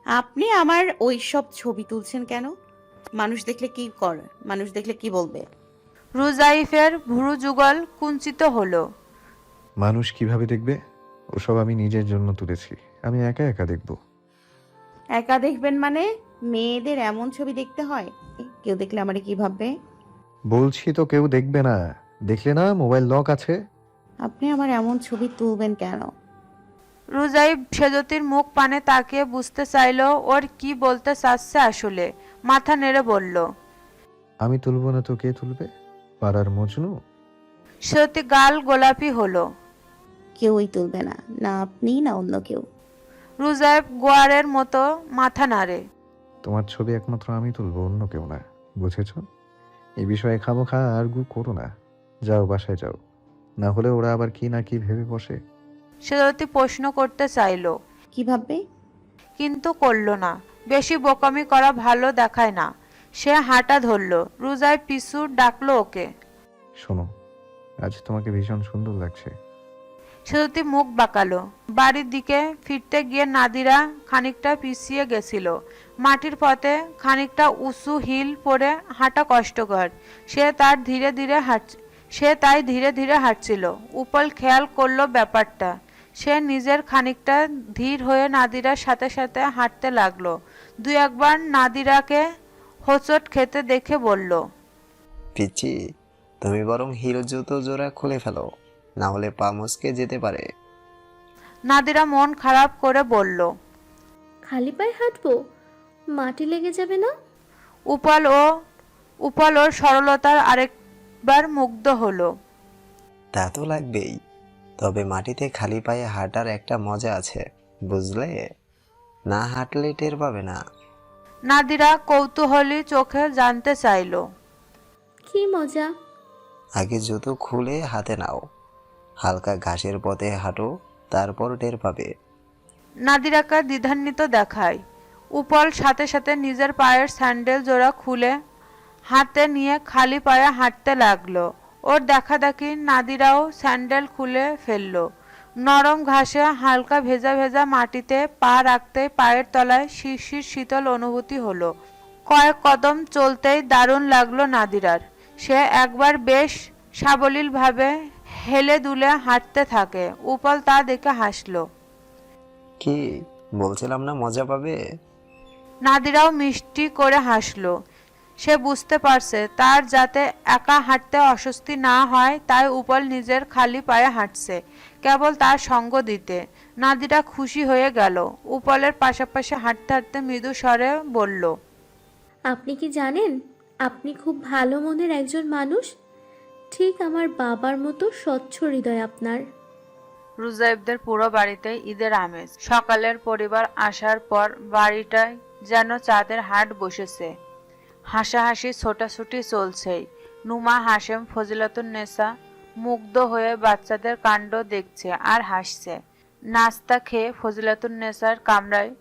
আপনি আমার ওই সব ছবি তুলছেন কেন? মানুষ দেখলে কি বলবে? রুজাইফের ভুরু যুগল কুঞ্চিত হলো। মানুষ কিভাবে দেখবে? ওসব আমি নিজের জন্য তুলেছি। আমি একা একা দেখব। একা দেখবেন মানে? মেয়েদের এমন ছবি দেখতে হয়? কেউ দেখলে আমারে কি ভাববে? বলছি তো কেউ দেখবে না। দেখলে না মোবাইল লক আছে। আপনি আমার এমন ছবি তুলবেন কেন? রুজাইফ সেজতির মুখ পানে তাকিয়ে বুঝতে চাইল ওর কি বলতে চাচ্ছে আসলে। মাথা নেড়ে বলল, আমি তুলবো না তো কে তুলবে? পাড়ার মজনু? সেজতি গাল গোলাপি হলো। কেউই তুলবে না, না আপনি না অন্য কেউ। রুজাইফ গোয়ারের মতো মাথা নাড়ে। তোমার ছবি একমাত্র আমি তুলবো, অন্য কেউ না। বুঝেছ? এই বিষয়ে খামোখা আরগু করো না। যাও, বাসায় যাও। না হলে ওরা আবার কি না কি ভেবে বসে। সেজতি প্রশ্ন করতে চাইল, কি ভাববে? কিন্তু করল না। বেশি বোকামি করা ভালো দেখায় না। সে হাঁটা ধরল। রুজাইফ পিছু ডাকলো ওকে। শোনো, আজ তোমাকে ভীষণ সুন্দর লাগছে। সেজতি মুখ বাঁকালো। বাড়ির দিকে ফিরতে গিয়ে নাদিরা খানিকটা পিছিয়ে গেছিল। মাটির পথে খানিকটা উঁচু হিল পরে হাঁটা কষ্টকর। সে তাই ধীরে ধীরে হাঁটছিল। উপল খেয়াল করলো ব্যাপারটা। সে নিজের খানিকটা ধীর হয়ে নাদিরার সাথে সাথে হাঁটতে লাগলো। দুই একবার নাদিরাকে হোঁচট খেতে দেখে বলল, পিচ্ছি, তুমি বরং হিল জুতো জোড়া খুলে ফেলো, না হলে পা মুচকে যেতে পারে। নাদিরা মন খারাপ করে বলল। খালি পায়ে হাঁটবো? মাটি লেগে যাবে না? উপল ও উপল ওর সরলতার আরেকবার মুগ্ধ হলো। তা তো লাগবেই, তবে মাটিতে খালি পায়ে হাঁটার একটা মজা আছে, বুঝলে? না হাঁটলে টের পাবে না। নাদিরা কৌতূহলী চোখে জানতে চাইল। কি মজা? আগে জুতো খুলে হাতে নাও, হালকা ঘাসের পথে হাঁটো, তারপর টের পাবে। নাদিরাকে দ্বিধান্বিত দেখায়। উপল সাথে সাথে নিজের পায়ের স্যান্ডেল জোড়া খুলে হাতে নিয়ে খালি পায়ে হাঁটতে লাগলো। ওর দেখাদেখি নাদিরাও স্যান্ডেল খুলে ফেললো। নরম ঘাসে হালকা ভেজা ভেজা মাটিতে পা রাখতে পায়ের তলায় শিরশির শীতল অনুভূতি হলো। কয়েক কদম চলতেই দারুণ লাগলো নাদিরার। সে একবার বেশ সাবলীলভাবে হেলে দুলে হাঁটতে থাকে। উপল তা দেখে হাসলো। কি বলছিলাম না মজা পাবে? নাদিরাও মিষ্টি করে হাসলো। সে বুঝতে পারছে তার যাতে একা হাঁটতে অস্বস্তি না হয়, তাই উপল নিজের খালি পায়ে হাঁটছে কেবল তার সঙ্গ দিতে। নাদিরা খুশি হয়ে গেল। উপলের পাশাপাশি হাঁটতে হাঁটতে মৃদু স্বরে বলল, আপনি কি জানেন, আপনি খুব ভালো মনের একজন মানুষ। ঠিক আমার বাবার মতো স্বচ্ছ হৃদয় আপনার। রুজাইবদের পুরো বাড়িতে ঈদের আমেজ। সকালের পরিবার আসার পর বাড়িটায় যেন চাঁদের হাট বসেছে। হাসাহাসি ছোটাছুটি চলছেই। নুমা, হাশেম, ফজিলাতুন্নেসা মুগ্ধ হয়ে বাচ্চাদের কাণ্ড দেখছে আর হাসছে। নাস্তা খেয়ে ফজিলাতুন্নেসার কামরায়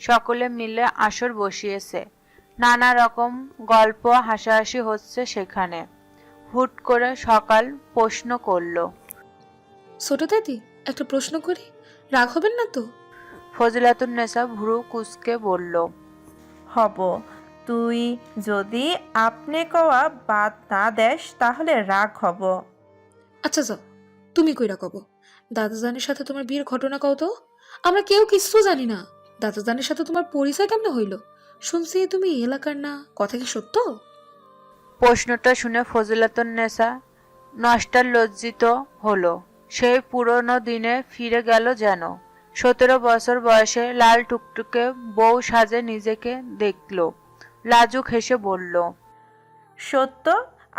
সকলে মিলে আসর বসিয়েছে। নানা রকম গল্প হাসাহাসি হচ্ছে সেখানে। হুট করে সকাল প্রশ্ন করল, ছোট দাদি, একটা প্রশ্ন করি, রাগ হবেন না তো? ফজিলাতুন্নেসা ভ্রু কুঁচকে বলল, হব। তুই যদি আপনি কওয়া বাদ না দেস তাহলে রাগ হব। আচ্ছা যাও, তুমি কইরা কব। দাদাজানের সাথে তোমার বিয়ের ঘটনা কও তো। আমরা কেউ কিছু জানি না। দাদাজানের সাথে তোমার পরিচয় কেমনে হইল? শুনছি তুমি এই এলাকার না, কথা কি সত্য? প্রশ্নটা শুনে ফজিলাতুন্নেসা নস্টালজিত হলো। সেই পুরনো দিনে ফিরে গেল যেন। 17 বছর বয়সে লাল টুকটুকে বউ সাজে নিজেকে দেখল। লাজুক হেসে বলল, সত্য,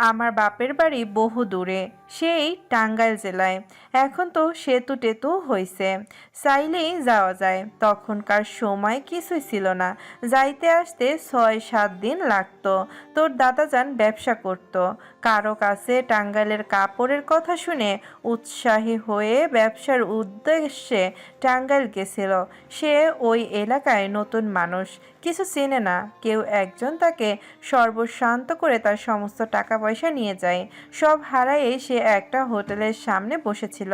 আমার বাপের বাড়ি বহু দূরে, সেই টাঙ্গাইল জেলায়। এখন তো সেতু টেতু হইছে, চাইলেই যাওয়া যায়। তখনকার সময় কিছুই ছিল না, যাইতে আসতে 6-7 দিন লাগতো। তোর দাদাজান ব্যবসা করত, কারো কাছে টাঙ্গাইলের কাপড়ের কথা শুনে উৎসাহী হয়ে ব্যবসার উদ্দেশ্যে টাঙ্গাইল গেছিল। সে ওই এলাকায় নতুন মানুষ, কিছু চেনে না। কেউ একজন তাকে সর্বশান্ত করে তার সমস্ত টাকা পয়সা নিয়ে যায়। সব হারায়ে সে একটা হোটেলের সামনে বসেছিল।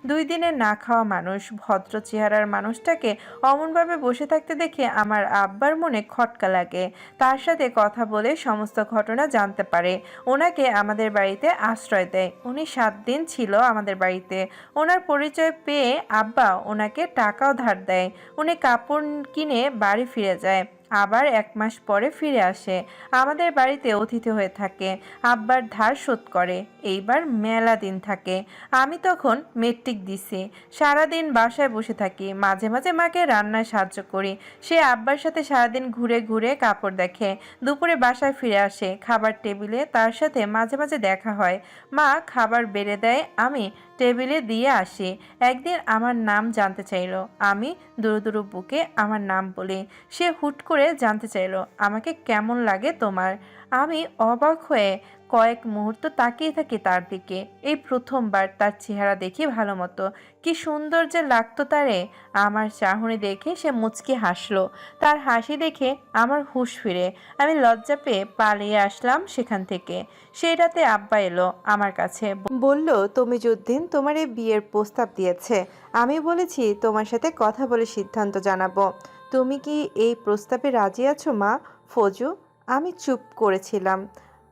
2 দিনের না খাওয়া মানুষ, ভদ্র চেহারার মানুষটাকে অমনভাবে বসে থাকতে দেখে আমার আব্বার মনে খটকা লাগে। তার সাথে কথা বলে সমস্ত ঘটনা জানতে পারে, ওনাকে আমাদের বাড়িতে আশ্রয় দেয়। উনি 7 দিন ছিল আমাদের বাড়িতে। ওনার পরিচয় পেয়ে আব্বা ওনাকে টাকাও ধার দেয়। উনি কাপড় কিনে বাড়ি ফিরে যায়, আবার 1 মাস পরে ফিরে আসে, আমাদের বাড়িতে অতিথি হয়ে থাকে, আব্বার ধার শোধ করে। এইবার মেলা দিন থাকে। আমি তখন মেট্রিক দিছি। সারাদিন বাসায় বসে থাকি, মাঝে মাঝে মাকে রান্নায় সাহায্য করি। সে আব্বার সাথে সারাদিন ঘুরে ঘুরে কাপড় দেখে। দুপুরে বাসায় ফিরে আসে, খাবার টেবিলে তার সাথে মাঝে মাঝে দেখা হয়। মা খাবার বেড়ে দেয়, আমি টেবিলে দিয়ে আসি। একদিন আমার নাম জানতে চাইলো, আমি দুরু দুরু বুকে আমার নাম বলি। সে হুট করে জানতে চাইলো, আমাকে কেমন লাগে তোমার? আমি অবাক হয়ে কয়েক মুহূর্ত তাকিয়ে থাকি তার দিকে। এই প্রথমবার তার চেহারা দেখি ভালো মতো। কি সুন্দর যে লাগতো তারে! আমার চাহনি দেখে সে মুচকি হাসলো। তার হাসি দেখে আমার হুঁশ ফিরে। আমি লজ্জা পেয়ে পালিয়ে আসলাম সেখান থেকে। সেই রাতে আব্বা এলো আমার কাছে, বলল তমিজউদ্দিন তোমার এই বিয়ের প্রস্তাব দিয়েছে। আমি বলেছি তোমার সাথে কথা বলে সিদ্ধান্ত জানাবো। তুমি কি এই প্রস্তাবে রাজি আছো মা? ফজু, আমি চুপ করেছিলাম।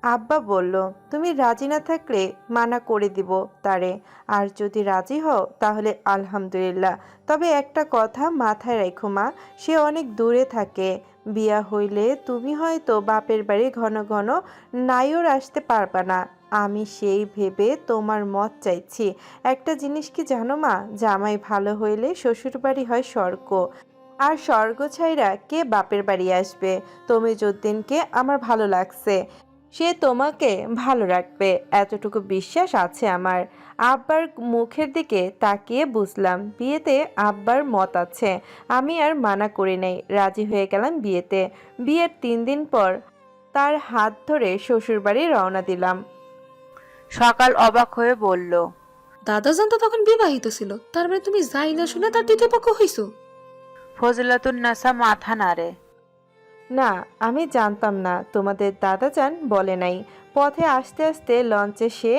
আব্বা বলল, তুমি রাজি না থাকলে মানা করে দিব তারে, আর যদি রাজি হও তাহলে আলহামদুলিল্লাহ। তবে একটা কথা মাথায় রেখো মা, সে অনেক দূরে থাকে। বিয়া হইলে তুমি হয়তো বাপের বাড়ি ঘন ঘন নাইওর আসতে পারবা না। আমি সেই ভেবে তোমার মত চাইছি। একটা জিনিস কি জানো মা, জামাই ভালো হইলে শ্বশুরবাড়ি হয় স্বর্গ, আর স্বর্গ ছাইরা কে বাপের বাড়ি আসবে? তমিজউদ্দিনকে আমার ভালো লাগছে, সে তোমাকে ভালো রাখবে, এতটুকু বিশ্বাস আছে আমার। আব্বার মুখের দিকে তাকিয়ে বুঝলাম বিয়েতে আব্বার মত আছে। আমি আর মানা করি নাই, রাজি হয়ে গেলাম বিয়েতে। বিয়ের 3 দিন পর তার হাত ধরে শ্বশুরবাড়ি রওনা দিলাম। সকাল অবাক হয়ে বলল, দাদাজান তো তখন বিবাহিত ছিল, তার মানে তুমি যাই না শুনে তার দ্বিতীয় পক্ষ হইছো? ফজলাতুন্নেসা মাথা নাড়ে। না, আমি জানতাম না, তোমাদের দাদাজান বলে নাই। পথে আসতে আসতে লঞ্চে সে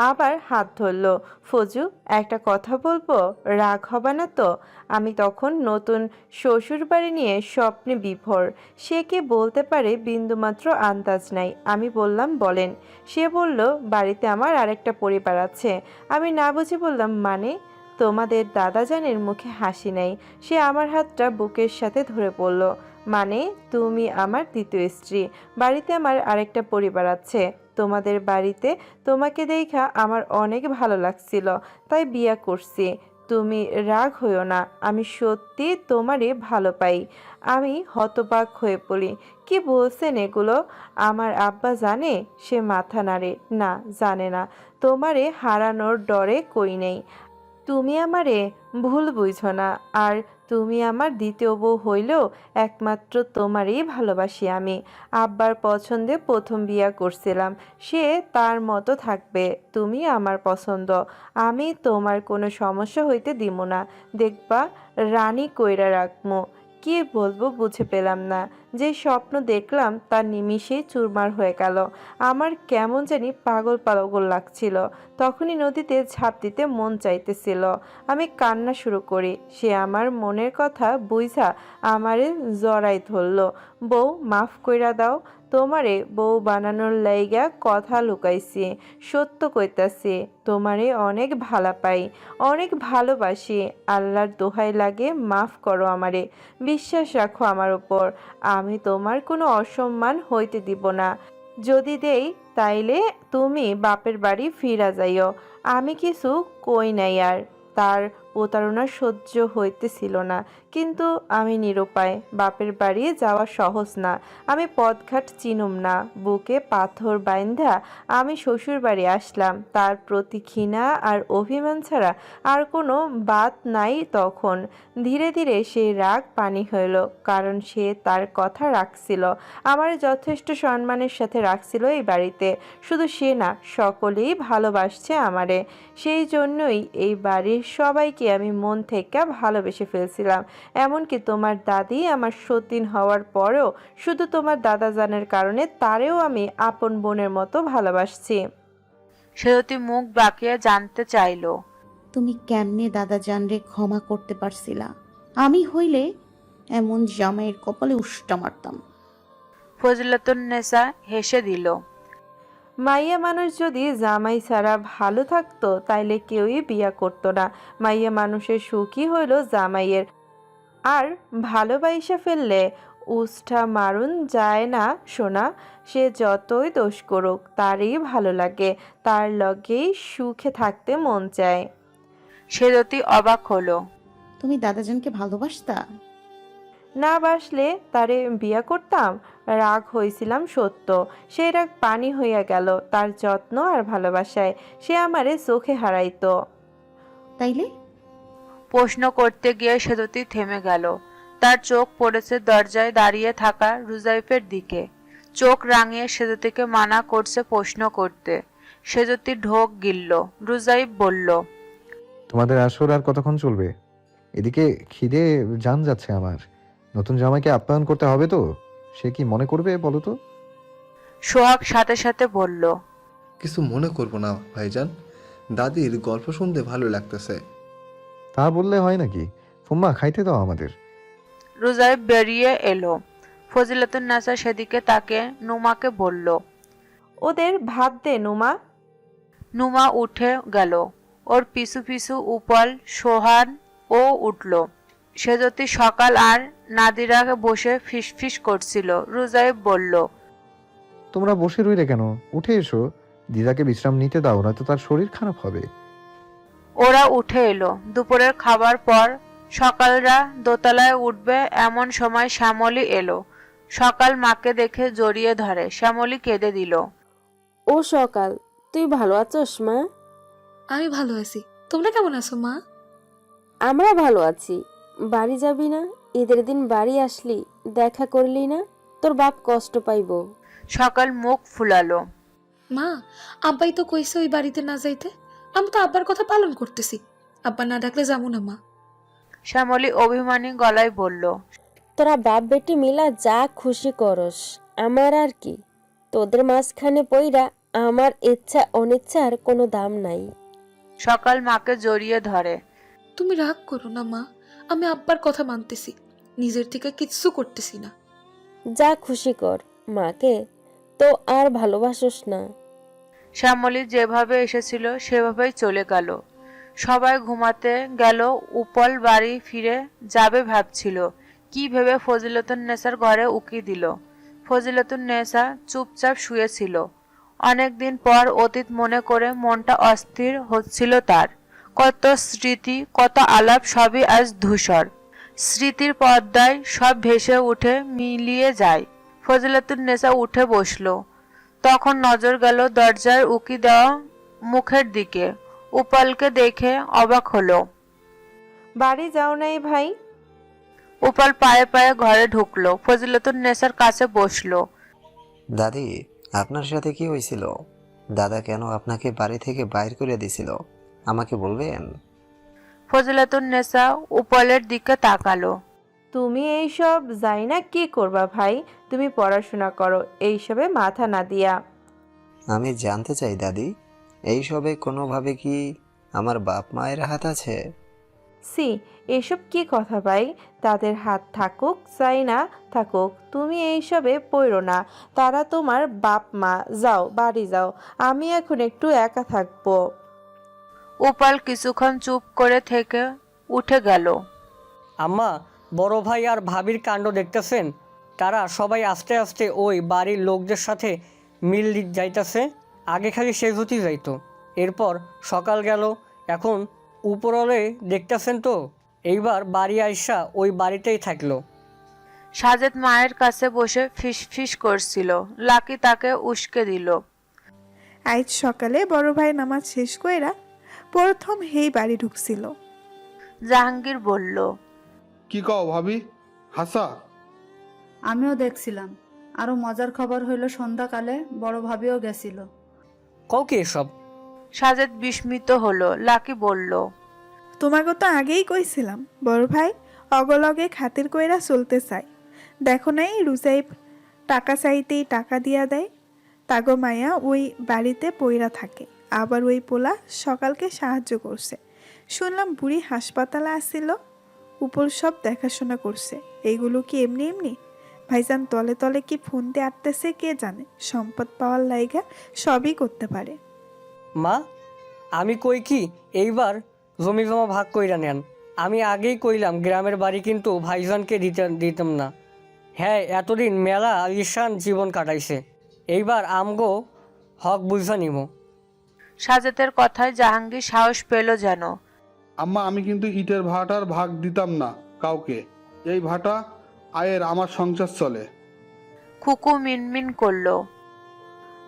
আবার হাত ধরল। ফজু, একটা কথা বলবো, রাগ হবে না তো? আমি তখন নতুন শ্বশুর বাড়ি নিয়ে স্বপ্নে বিভোর। সে কি বলতে পারে বিন্দুমাত্র আন্দাজ নাই। আমি বললাম, বলেন। সে বলল, বাড়িতে আমার আরেকটা পরিবার আছে। আমি না বুঝে বললাম, মানে? তোমাদের দাদাজানের মুখে হাসি নাই। সে আমার হাতটা বুকের সাথে ধরে বলল, মানে তুমি আমার দ্বিতীয় স্ত্রী। বাড়িতে আমার আরেকটা পরিবার আছে। তোমাদের বাড়িতে তোমাকে দেখা আমার অনেক ভালো লাগছিল, তাই বিয়ে করছি। তুমি রাগ হইও না, আমি সত্যি তোমারে ভালো পাই। আমি হতবাক হয়ে পড়ি। কি বলছেন এগুলো? আমার আব্বা জানে? সে মাথা নাড়ে, না জানে না। তোমারে হারানোর ডরে কই নেই। তুমি আমারে ভুল বুঝো না। আর তুমি আমার দ্বিতীয় বউ হইলেও একমাত্র তোমারই ভালোবাসি আমি। আব্বার পছন্দে প্রথম বিয়া করছিলাম, সে তার মতো থাকবে। তুমি আমার পছন্দ, আমি তোমার কোনো সমস্যা হইতে দিব না। দেখবা রানী কইরা রাখমু। কি বলবো বুঝে পেলাম না। যে স্বপ্ন দেখলাম তার নিমিষেই চুরমার হয়ে গেল। আমার কেমন জানি পাগল পাগল লাগছিল। তখনই নদীতে ঝাঁপ দিতে মন চাইতেছিল। আমি কান্না শুরু করি। সে আমার মনের কথা বুঝা আমারে জড়াই ধরল। বউ, মাফ কইরা দাও। তোমারে বউ বানানোর লাইগা কথা লুকাইছি, সত্য কইতাছি। তোমারে অনেক ভালা পাই, অনেক ভালোবাসি। আল্লাহর দোহাই লাগে, মাফ করো আমারে। বিশ্বাস রাখো আমার উপর, আমি তোমার কোনো অসম্মান হইতে দিব না। যদি দেই তাইলে তুমি বাপের বাড়ি ফিরা যাইও। আমি কিছু কই নাই আর। তার প্রতারণা সহ্য হইতেছিল না, কিন্তু আমি নিরুপায়। বাপের বাড়ি যাওয়া সহজ না। আমি পথঘাট চিনুম না। বুকে পাথর বাইন্ধা আমি শ্বশুর বাড়ি আসলাম। তার প্রতি ঘৃণা আর অভিমান ছাড়া আর কোনো বাত নাই তখন। ধীরে ধীরে সেই রাগ পানি হইল, কারণ সে তার কথা রাখছিল। আমার যথেষ্ট সম্মানের সাথে রাখছিল এই বাড়িতে। শুধু সে না, সকলেই ভালোবাসছে আমারে। সেই জন্যই এই বাড়ির সবাইকে আমি মন থেকে ভালোবেসে ফেলছিলাম। এমনকি তোমার দাদি আমার সতীন হওয়ার পরেও শুধু তোমার দাদাজানের কারণে তারেও আমি আপন বোনের মতো ভালোবাসছি। সেজতি মুখ বাঁকিয়ে জানতে চাইল। তুমি কেমনে দাদা জানরে ক্ষমা করতে পারছিলা? আমি হইলে এমন জামাইয়ের কপালে উষ্টা মারতাম। ফজিলাতুন্নেসা হেসে দিল। মাইয়া মানুষ যদি জামাই ছাড়া ভালো থাকতো তাইলে কেউই বিয়া করতো না। মাইয়া মানুষের সুখই হইল জামাইয়ের। আর ভালোবাইসা ফেললে উষ্ঠা মারুন যায় না সোনা। সে যতই দোষ করুক তারই ভালো লাগে, তার লগেই সুখে থাকতে মন চায়। সেজতি অবাক হলো। তুমি দাদাজানকে ভালোবাসতা? না বাসলে তারে বিয়া করতাম? রাগ হইছিলাম সত্য, সেই রাগ পানি হইয়া গেল তার যত্ন আর ভালোবাসায়। সে আমারে চোখে হারাইতো। তাইলে? প্রশ্ন করতে গিয়ে সেজতি থেমে গেল। তার চোখ পড়েছে দরজায় দাঁড়িয়ে থাকা রুজাইফের দিকে। চোখ রাঙিয়ে সেজতিকে মানা করছে প্রশ্ন করতে। সেজতি ঢোক গিলল। রুজাইফ বলল, তোমাদের আসর আর কতক্ষণ চলবে? এদিকে খিদে জান যাচ্ছে আমার। নতুন জামাইকে আপ্যায়ন করতে হবে তো, সে কি মনে করবে বলো তো? সোহাগ সাথে সাথে বলল, কিছু মনে করব না ভাইজান, দাদির গল্প শুনতে ভালো লাগতেছে। তা বললে হয় নাকি? ফুম্মা, খাইতে দাও আমাদের। রুজাইফ বেরিয়ে এলো। ফজিলাতুন্নেসা সেদিকে তাকে নুমাকে বলল। ওদের ভাত দে নুমা। নুমা উঠে গেল। ওর পিছু পিছু উপল, সোহান ও উঠল। সেজতি সকাল আর নাদিরা বসে ফিসফিস করছিল। রুজাইফ বলল, তোমরা বসে রইলে কেন? উঠে এসো, দিদাকে বিশ্রাম নিতে দাও, নয়তো তার শরীর খারাপ হবে। ওরা উঠে এলো। দুপুরের খাবার পর সকালরা দোতলায় উঠবে এমন সময় শ্যামলী এলো। সকাল মাকে দেখে জড়িয়ে ধরে। শ্যামলী কেঁদে দিল। ও সকাল, তুই ভালো আছোস মা? আমি ভালো আছি, তোমরা কেমন আছো মা? আমরা ভালো আছি। বাড়ি যাবি না? ঈদের দিন বাড়ি আসলি, দেখা করলি না? তোর বাপ কষ্ট পাইব। সকাল মুখ ফুলালো। মা, আব্বাই তো কইছে ওই বাড়িতে না যাইতে। আমি তো আব্বার কথা পালন করতেছি, আব্বা না ডাকলে যাবো না মা। শ্যামলী অভিমানী গলায় বলল, তোরা বাপ বেটি মিলা যা খুশি করস, আমার আর কি। তোদের মাঝখানে পইরা আমার ইচ্ছা অনিচ্ছার কোনো দাম নাই। সকাল মাকে জড়িয়ে ধরে। তুমি রাগ করো না মা, আমি আব্বার কথা মানতেছি, নিজের থেকে কিচ্ছু করতেছি না। যা খুশি কর, মাকে তো আর ভালোবাসোস না। শ্যামলী যেভাবে এসেছিল সেভাবেই চলে গেল। সবাই ঘুমাতে গেল। উপল বাড়ি ফিরে যাবে ভাবছিল। কি ভেবে ফজিলাতুন্নেসার ঘরে উকি দিল। ফজিলাতুন্নেসা চুপচাপ শুয়েছিল। অনেকদিন পর অতীত মনে করে মনটা অস্থির হচ্ছিল তার। কত স্মৃতি, কত আলাপ, সবই আজ ধূসর। স্মৃতির পর্দায় সব ভেসে উঠে মিলিয়ে যায়। ফজিলাতুন্নেসা উঠে বসলো। তখন নজর গেল দরজার উকি দেওয়া মুখের দিকে। উপালকে দেখে অবাক হলো। বাড়ি যাও নাই ভাই? উপাল পায়ে পায়ে ঘরে ঢুকলো। ফজিলাতুন্নেসার কাছে বসলো। দাদি, আপনার সাথে কি হয়েছিল? দাদা কেন আপনাকে বাড়ি থেকে বাইর করে দিছিল, আমাকে বলবেন? ফজিলাতুন্নেসা উপালের দিকে তাকালো। তুমি এইসব যাই না কি করবা ভাই? তুমি পড়াশোনা করো, এইসবে মাথা না দিয়া। আমি জানতে চাই দাদি, এইসবে কোনোভাবে কি আমার বাপ মায়ের হাত আছে? সি, এসব কি কথা ভাই? তাদের হাত থাকুক চাই না থাকুক, তুমি এইসবে পড়ো না। তারা তোমার বাপ মা। যাও, বাড়ি যাও, আমি এখন একটু একা থাকবো। উপাল কিছুক্ষণ চুপ করে থেকে উঠে গেল। আম্মা, বড় ভাই আর ভাবির কাণ্ড দেখতেছেন? তারা সবাই আস্তে আস্তে ওই বাড়ির লোকদের সাথে মিল যাইতেছে। আগে খালি সেজুতি যাইতো, এরপর সকাল গেল, এখন উপরলে দেখতেছেন তো, এইবার বাড়ি আইসা ওই বাড়িতেই থাকলো। সাজেদ মায়ের কাছে বসে ফিসফিস করছিল। লাকি তাকে উস্কে দিল। আজ সকালে বড় ভাই নামাজ শেষ কইরা প্রথম হেই বাড়ি ঢুকছিল। জাহাঙ্গীর বলল, কি কও ভাবি? হাসা? আমিও দেখছিলাম। আরো মজার খবর হইল সন্ধ্যাকালে বড় ভাবিও গেছিল। কও কি এসব? সাজেদ বিস্মিত হলো। লাকি বলল, তোমাকে তো আগেই কইছিলাম বড় ভাই অগলগে খাতির কইরা চলতে চাই। দেখো নাই রুজাইব টাকা চাইতেই টাকা দিয়া দেয়। তাগো মায়া ওই বাড়িতে পইরা থাকে, আবার ওই পোলা সকালকে সাহায্য করছে। শুনলাম বুড়ি হাসপাতালে আসছিল, উপর সব দেখাশোনা করছে। এইগুলো কি এমনি এমনি? ভাইজান তলে তলে কি ফোন দিয়ে আটতেছে কে জানে। সম্পদ পাওয়ার লাইগা সবই করতে পারে। মা, আমি কই কি এইবার জমি জমা ভাগ কইরা নেন। আমি আগেই কইলাম গ্রামের বাড়ি কিন্তু ভাইজানকে দিতাম না। হ্যাঁ, এতদিন মেলা আলিশান জীবন কাটাইছে, এইবার আমগো হক বুঝা নিব। সাজেদের কথায় জাহাঙ্গীর সাহস পেল যেন। আম্মা, আমি কিন্তু ইটের ভাটার ভাগ দিতাম না কাউকে। এই ভাটা আয়ের আমার সংসার চলে। খুকু মিনমিন করলো।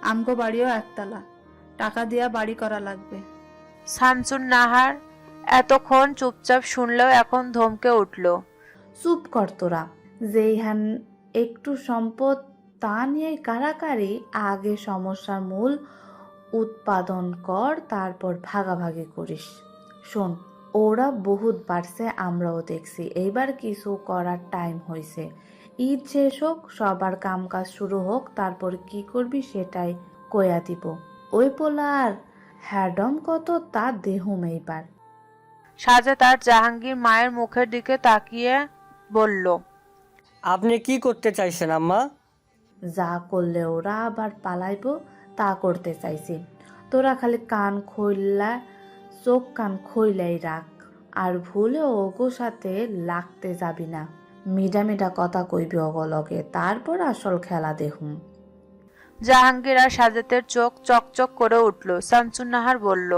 আমগো বাড়িও একতলা, টাকা দিয়া বাড়ি করা লাগবে। শামসুন নাহার এতক্ষণ চুপচাপ শুনলেও এখন ধমকে উঠল। চুপ কর তোরা, যেই হ্যান একটু সম্পদ তা নিয়ে কারাকারি। আগে সমস্যার মূল উৎপাদন কর, তারপর ভাগাভাগি করিস। শোন, ওরা বহুত বাড়ছে, আমরাও দেখছি। এইবার কিছু করার টাইম হয়েছে। ঈদ শেষ হোক, সবার কাম কাজ শুরু হোক, তারপর কি করবি সেটাই কয়া দিব। ওই পোলার হ্যাডম কত তা দেহুম এইবার। সাজে তার জাহাঙ্গীর মায়ের মুখের দিকে তাকিয়ে বলল, আপনি কি করতে চাইছেন আম্মা? যা করলে ওরা আবার পালাইব তা করতে চাইছি। তোরা খালি কান খইলা, চোখ কান খইলাই রাখ, আর ভুলে ওগো সাথে লাগতে যাবি না। মিডা মিডা কথা কইবি অগলগে, তারপর আসল খেলা দেখুম। জাহাঙ্গীর আর সাজেতের চোখ চকচক করে উঠল। শামসুন নাহার বলল,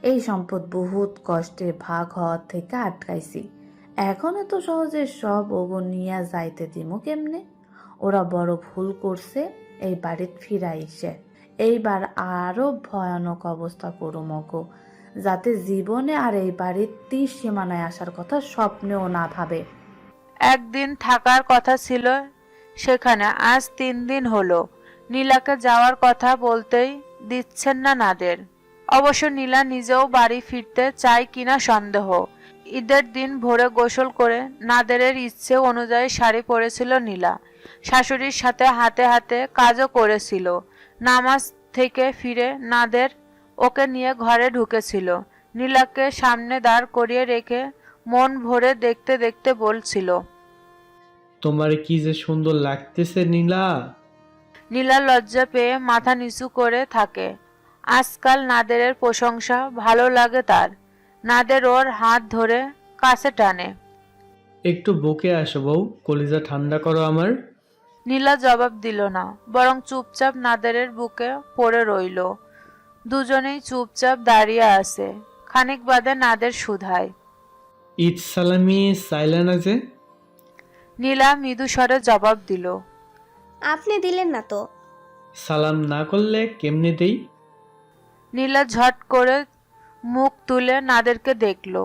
এই সম্পদ বহুত কষ্টে ভাগ হওয়ার থেকে আটকাইছি। এখন এত সহজে সব ওগো নিয়া যাইতে দিমু কেমনে? ওরা বড় ভুল করছে এই বাড়িতে ফিরাইছে। এইবার আরো ভয়ানক অবস্থা করুম ওগো, যাতে জীবনে আর এই বাড়ির তীর সীমানায় আসার কথা স্বপ্নেও না ভাবে। একদিন থাকার কথা ছিল সেখানে, আজ 3 দিন হলো। নীলাকে যাওয়ার কথা বলতেই দিচ্ছেন না নাদের। অবশ্য নীলা নিজেও বাড়ি ফিরতে চায় কিনা সন্দেহ। ঈদের দিন ভোরে গোসল করে নাদেরের ইচ্ছে অনুযায়ী শাড়ি পরেছিল নীলা। শাশুড়ির সাথে হাতে হাতে কাজও করেছিল। নামাজ থেকে ফিরে নাদের ওকে নিয়ে ঘরে ঢুকেছিল। নীলাকে সামনে দাঁড় করিয়ে রেখে মন ভরে দেখতে দেখতে বলছিল, তোমার কি যে সুন্দর লাগতেছে নীলা। নীলা লজ্জা পেয়ে মাথা নিচু করে থাকে। আজকাল নাদেরের প্রশংসা ভালো লাগে তার। নাদের ওর হাত ধরে কাছে টানে। একটু বুকে আসো বউ, কলিজা ঠান্ডা করো আমার। নীলা জবাব দিল না, বরং চুপচাপ নাদেরের বুকে পড়ে রইল। দুজনেই চুপচাপ দাঁড়িয়ে আছে। খানিক বাদে নাদের শুধায়, ঈদ সালামি চাইলে না যে? নীলা মৃদু স্বরে জবাব দিল, আপনি দিলেন না তো। সালাম না করলে কেমনে দেই? নীলা ঝট করে মুখ তুলে নাদেরকে দেখল।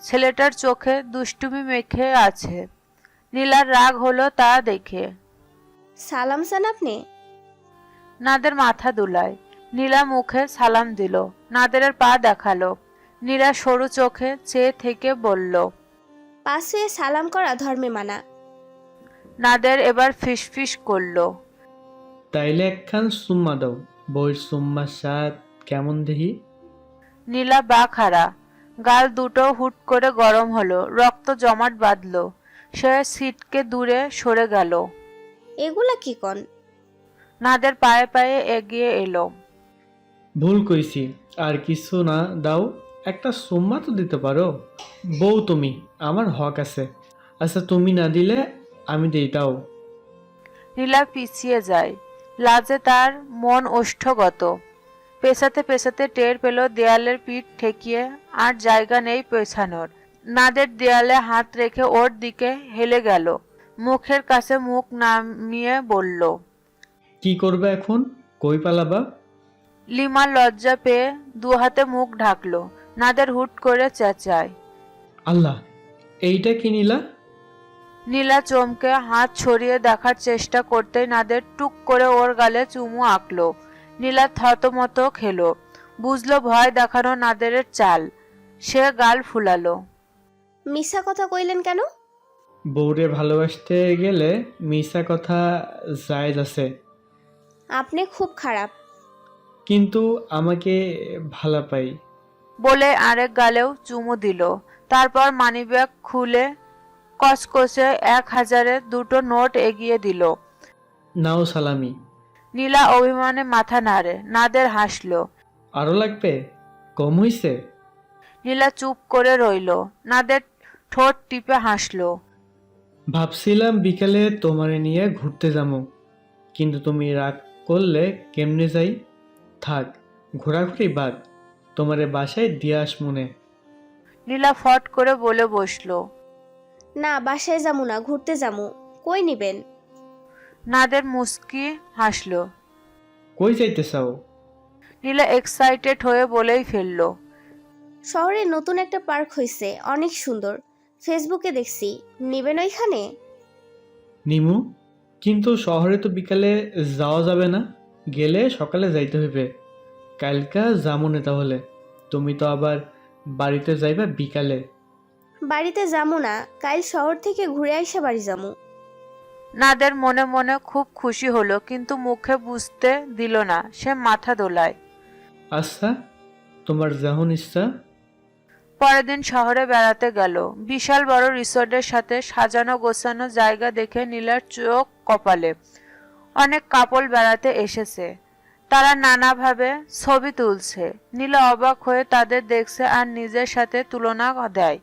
ছেলেটার চোখে দুষ্টুমি মেখে আছে। নীলার রাগ হলো তা দেখে। সালাম সান আপনি? নাদের মাথা দুলায়। নীলা মুখে সালাম দিল। নাদেরের পা দেখালো। নীলা সরু চোখে চেয়ে থেকে বলল, পাশে সালাম করা ধর্মে মানা। নাদের এবার ফিসফিস করল, তাইলে একখান সুম্মা দাও। বইয়ের সুম্মার স্বাদ কেমন দেখি? নীলা বা খাড়া। গাল দুটো হুট করে গরম হলো, রক্ত জমাট বাঁধল। সে সিটকে দূরে সরে গেল। এগুলা কি কন? নাদের পায়ে পায়ে এগিয়ে এলো। ভুল কইছি, আর কিছু না দাও, একটা সুম্মা তো দিতে পারো। বউ তুমি, আমার হক আছে। আচ্ছা তুমি না দিলে আমি দেই, দাও। নীলা পিছিয়ে যায়। লাজে তার মন ওষ্ঠগত। পেছাতে পেছাতে টের পেল দেয়ালের পিঠ ঠেকিয়ে আর জায়গা নেই পেছানোর। নাদের দেয়ালে হাত রেখে ওর দিকে হেলে গেল। মুখের কাছে মুখ নামিয়ে বলল, কি করবে এখন? কই পালাবা? লিমা লজ্জা পেয়ে দুহাতে মুখ ঢাকলো। নাদের হুট করে চেঁচায়, আল্লাহ, এইটা কি নীলা? নীলা চমকে হাত ছড়িয়ে দেখার চেষ্টা করতেই নাদের টুক করে ওর গালে চুমু আঁকলো। নীলা থতমত খেলো। বুঝলো ভয় দেখানো নাদেরের চাল। সে গাল ফুলালো। মিশা কথা কইলেন কেন? বউরে ভালোবাসতে গেলে মিশা কথা জায়েজ আছে। আপনি খুব খারাপ। কিন্তু আমাকে ভালো পাই। বলে আরেক গালেও চুমু দিল। তারপর মানিব্যাগ খুলে কচকচে 1000-এর দুটো নোট এগিয়ে দিল। নাও সালামি। নীলা অভিমানে মাথা নাড়ে। নাদের হাসলো। আরো লাগবে? কম হইছে? নীলা চুপ করে রইল। নাদের ঠোঁট টিপে হাসলো। ভাবছিলাম বিকালে তোমারে নিয়ে ঘুরতে যাবো, কিন্তু তুমি রাগ করলে কেমনে যাই? থাক, ঘোরাঘুরি বাদ, তোমারে বাসায় দিয়ে আস মনে। নীলা ফট করে বলে বসলো। না, বাসায় যামু না, ঘুরতে যামু। কই নিবেন? নাদের মুস্কি হাসলো। কই যাইতে চাও? নীলা এক্সাইটেড হয়ে বলেই ফেললো। শহরে নতুন একটা পার্ক হইছে, অনেক সুন্দর। ফেসবুকে দেখছি, নিবেন ওইখানে? নিমু, কিন্তু শহরে তো বিকালে যাওয়া যাবে না, গেলে সকালে যাইতে হইবে। কালকা যামুনে তাহলে, তুমি তো আবার বাড়িতে যাইবা বিকালে। বাড়িতে যামু না, কাল শহর থেকে ঘুরে আইসা বাড়ি যামু। নাদের মনে মনে খুব খুশি হলো, কিন্তু মুখে বুঝতে দিল না। সে মাথা দোলায়। আচ্ছা, তোমার যখন ইচ্ছা। পরের দিন শহরে বেড়াতে গেল। বিশাল বড় রিসোর্টের সাথে সাজানো গোছানো জায়গা দেখে নীলার চোখ কপালে। অনেক কাপল বেড়াতে এসেছে, তারা নানাভাবে ছবি তুলছে। নীলা অবাক হয়ে তাদের দেখছে আর নিজের সাথে তুলনা দেয়।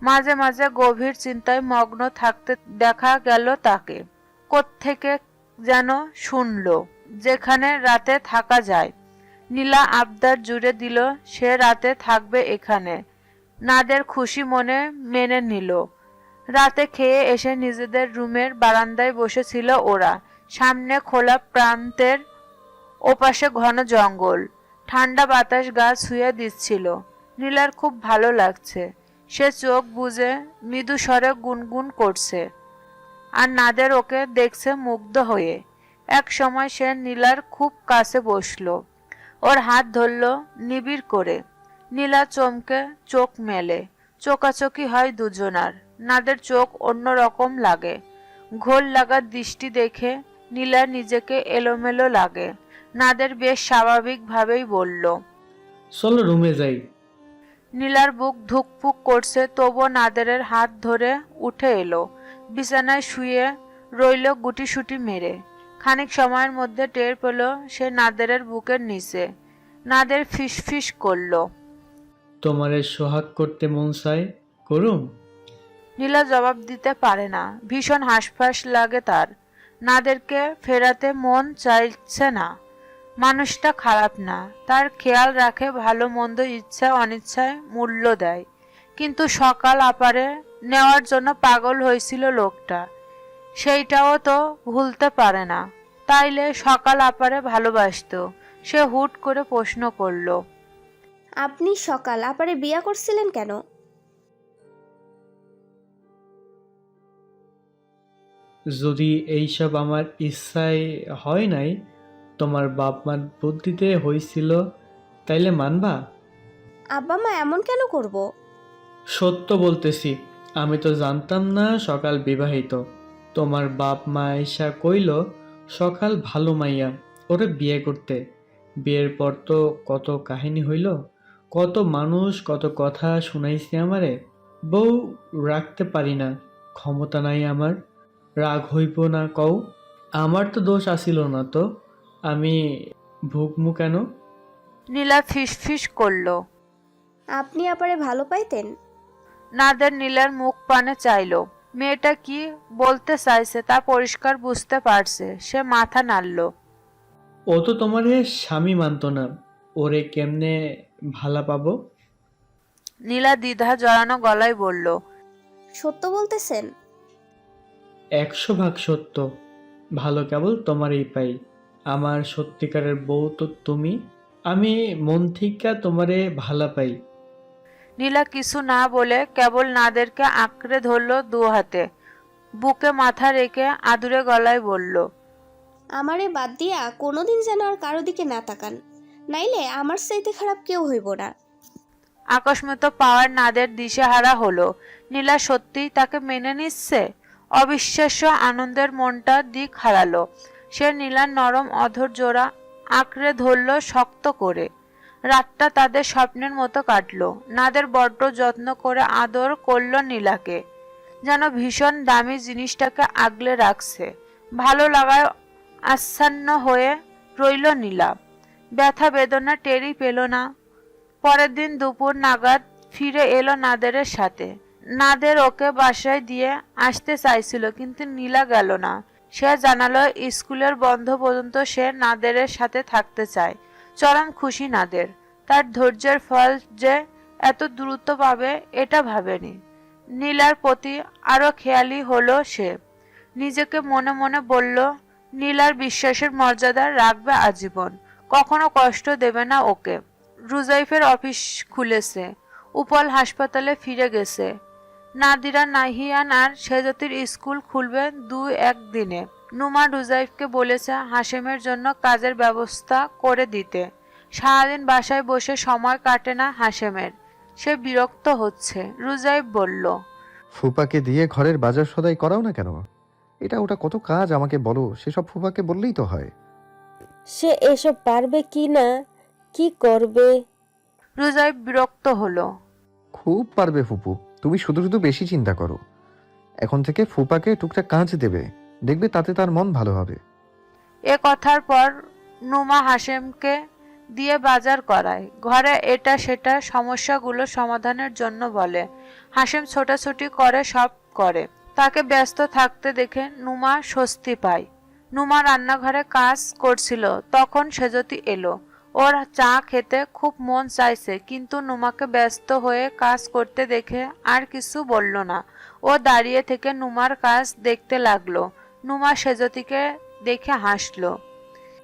মাঝে মাঝে গভীর চিন্তায় মগ্ন থাকতে দেখা গেল তাকে। কোত্থেকে যেন শুনলো যেখানে রাতে থাকা যায়। নীলা আবদার জুড়ে দিল সে রাতে থাকবে এখানে। নাদের খুশি মনে মেনে নিল। রাতে খেয়ে এসে নিজেদের রুমের বারান্দায় বসেছিল ওরা। সামনে খোলা প্রান্তের ওপাশে ঘন জঙ্গল, ঠান্ডা বাতাস গা ছুঁয়ে দিচ্ছিল। নীলার খুব ভালো লাগছে। সে চোখ বুজে মৃদু স্বরে গুনগুন করছে, আর নাদের ওকে দেখছে মুগ্ধ হয়ে। এক সময় সে নীলার খুব কাছে বসলো, ওর হাত ধরল নিবিড় করে। নীলা চমকে চোখ মেলে। চোকাচোকি হয় দুজনার। নাদের চোখ অন্যরকম লাগে। ঘোর লাগা দৃষ্টি দেখে নীলার নিজেকে এলোমেলো লাগে। নাদের বেশ স্বাভাবিকভাবেই বলল, চলো রুমে যাই। নীলার বুক ধুকপুক করছে, তবুও নাদেরের হাত ধরে উঠে এলো। বিছানায় শুয়ে রইল গুটিসুটি মেরে। খানিক সময়ের মধ্যে টের পেল সে নাদেরের বুকের নিচে। নাদের ফিসফিস করল, তোমারে সোহাগ করতে মন চায়, করুম? নীলা জবাব দিতে পারে না। ভীষণ হাঁসফাঁস লাগে তার। নাদেরকে ফেরাতে মন চাইছে না। মানুষটা খারাপ না, তার খেয়াল রাখে, ভালো মন্দ ইচ্ছা অনিচ্ছায় মূল্য দেয়। কিন্তু সকাল আপারে নেওয়ার জন্য পাগল হয়েছিল লোকটা, সেইটাও তো ভুলতে পারে না। তাইলে সকাল আপারে ভালোবাসতো। সে হুট করে প্রশ্ন করল, আপনি সকাল আপারে বিয়া করছিলেন কেন? যদি এইসব আমার ইচ্ছায় হয় নাই, তোমার বাপ মার বুদ্ধিতে হয়েছিল, তাইলে মানবা? আব্বা মা এমন কেন করব? সত্য বলতেছি, আমি তো জানতাম না সকাল বিবাহিত। তোমার বাপ মা আইসা কইল সকাল ভালো মাইয়া, ওরে বিয়ে করতে। বিয়ের পর তো কত কাহিনী হইল, কত মানুষ কত কথা শুনাইছে আমারে। বউ রাখতে পারি না, ক্ষমতা নাই আমার। রাগ হইব না কও? আমার তো দোষ আসিল না তো, আমি ভুগমু কেন? নীলা ফিসফিস করল। আপনি আপারে ভালো পাইতেন? নাদের নীলার মুখ পানে চাইল। মেয়েটা কি বলতে চাইছে তা পরিষ্কার বুঝতে পারছে। সে মাথা নাড়ল। ও তো তোমারে স্বামী মানত না, ওরে কেমনে ভালা পাবো? নীলা দ্বিধা জড়ানো গলায় বলল, সত্য বলতেছেন? 100 ভাগ সত্য। ভালো কেবল তোমারই পাই। আমার সত্যিকারের বউ তো তুমি। আমি মন থেকে তোমারে ভালা পাই। নীলা কিছু না বলে কেবল নাদেরকে আঁকড়ে ধরল দু হাতে। বুকে মাথা রেখে আদুরে গলায় বলল, আমারে বাদ দিয়া কোনোদিন যেন আর কারো দিকে না তাকান, নাইলে আমার চাইতে খারাপ কেউ হইব না। আকস্মিত পাওয়ার নাদের দিশেহারা হলো। নীলা সত্যিই তাকে মেনে নিচ্ছে। অবিশ্বাস্য আনন্দের মনটা দিক হারালো। সে নীলার নরম অধর জোড়া আঁকড়ে ধরল শক্ত করে। রাতটা তাদের স্বপ্নের মতো কাটলো। নাদের বড্ড যত্ন করে আদর করলো নীলাকে, যেন ভীষণ দামি জিনিসটাকে আগলে রাখছে। ভালো লাগায় আচ্ছন্ন হয়ে রইল নীলা। ব্যথা বেদনা টেরই পেল না। পরের দিন দুপুর নাগাদ ফিরে এলো নাদেরের সাথে। নাদের ওকে বাসায় দিয়ে আসতে চাইছিল, কিন্তু নীলা গেল না। সে জানালো স্কুলের বন্ধ পর্যন্ত সে নাদেরের সাথে থাকতে চায়। চরম খুশি নাদের। তার ধৈর্যের ফল যে এত দ্রুত পাবে এটা ভাবেনি। নীলার প্রতি আরো খেয়ালি হলো সে। নিজেকে মনে মনে বলল, নীলার বিশ্বাসের মর্যাদা রাখবে আজীবন, কখনো কষ্ট দেবে না ওকে। রুজাইফের অফিস খুলেছে, উপল হাসপাতালে ফিরে গেছে। নাদিরা, নাহিয়ান আর সেজতির স্কুল খুলবে 2-1 দিনে। নুমা রুজাইফকে বলেছে হাশেমের জন্য কাজের ব্যবস্থা করে দিতে। সারাদিন বাসায় বসে সময় কাটে না হাশেমের, সে বিরক্ত হচ্ছে। রুজাইফ বলল, ফুপাকে দিয়ে ঘরের বাজার সদাই করাও না কেন? এটা ওটা কত কাজ আমাকে বলো, সেসব ফুপাকে বললেই তো হয়। সে এসব পারবে কি না, কি করবে? রুজাইফ বিরক্ত হলো। খুব পারবে ফুপু, তুমি শুধু শুধু বেশি চিন্তা করো। এখন থেকে ফুপাকে টুকটাক কাজ দেবে, দেখবে তাতে তার মন ভালো হবে। এ কথার পর নুমা হাশেমকে দিয়ে বাজার করায়, ঘরে এটা সেটা সমস্যাগুলো সমাধানের জন্য বলে। হাশেম ছোটাছুটি করে, সব করে। তাকে ব্যস্ত থাকতে দেখে নুমা স্বস্তি পায়। নুমা রান্নাঘরে কাজ করছিল, তখন সেজতি এলো। ওর চা খেতে খুব মন চাইছে, কিন্তু নুমাকে ব্যস্ত হয়ে কাজ করতে দেখে আর কিছু বলল না। ও দাঁড়িয়ে থেকে নুমার কাজ দেখতে লাগলো। নুমা সেজতিকে দেখে হাসলো।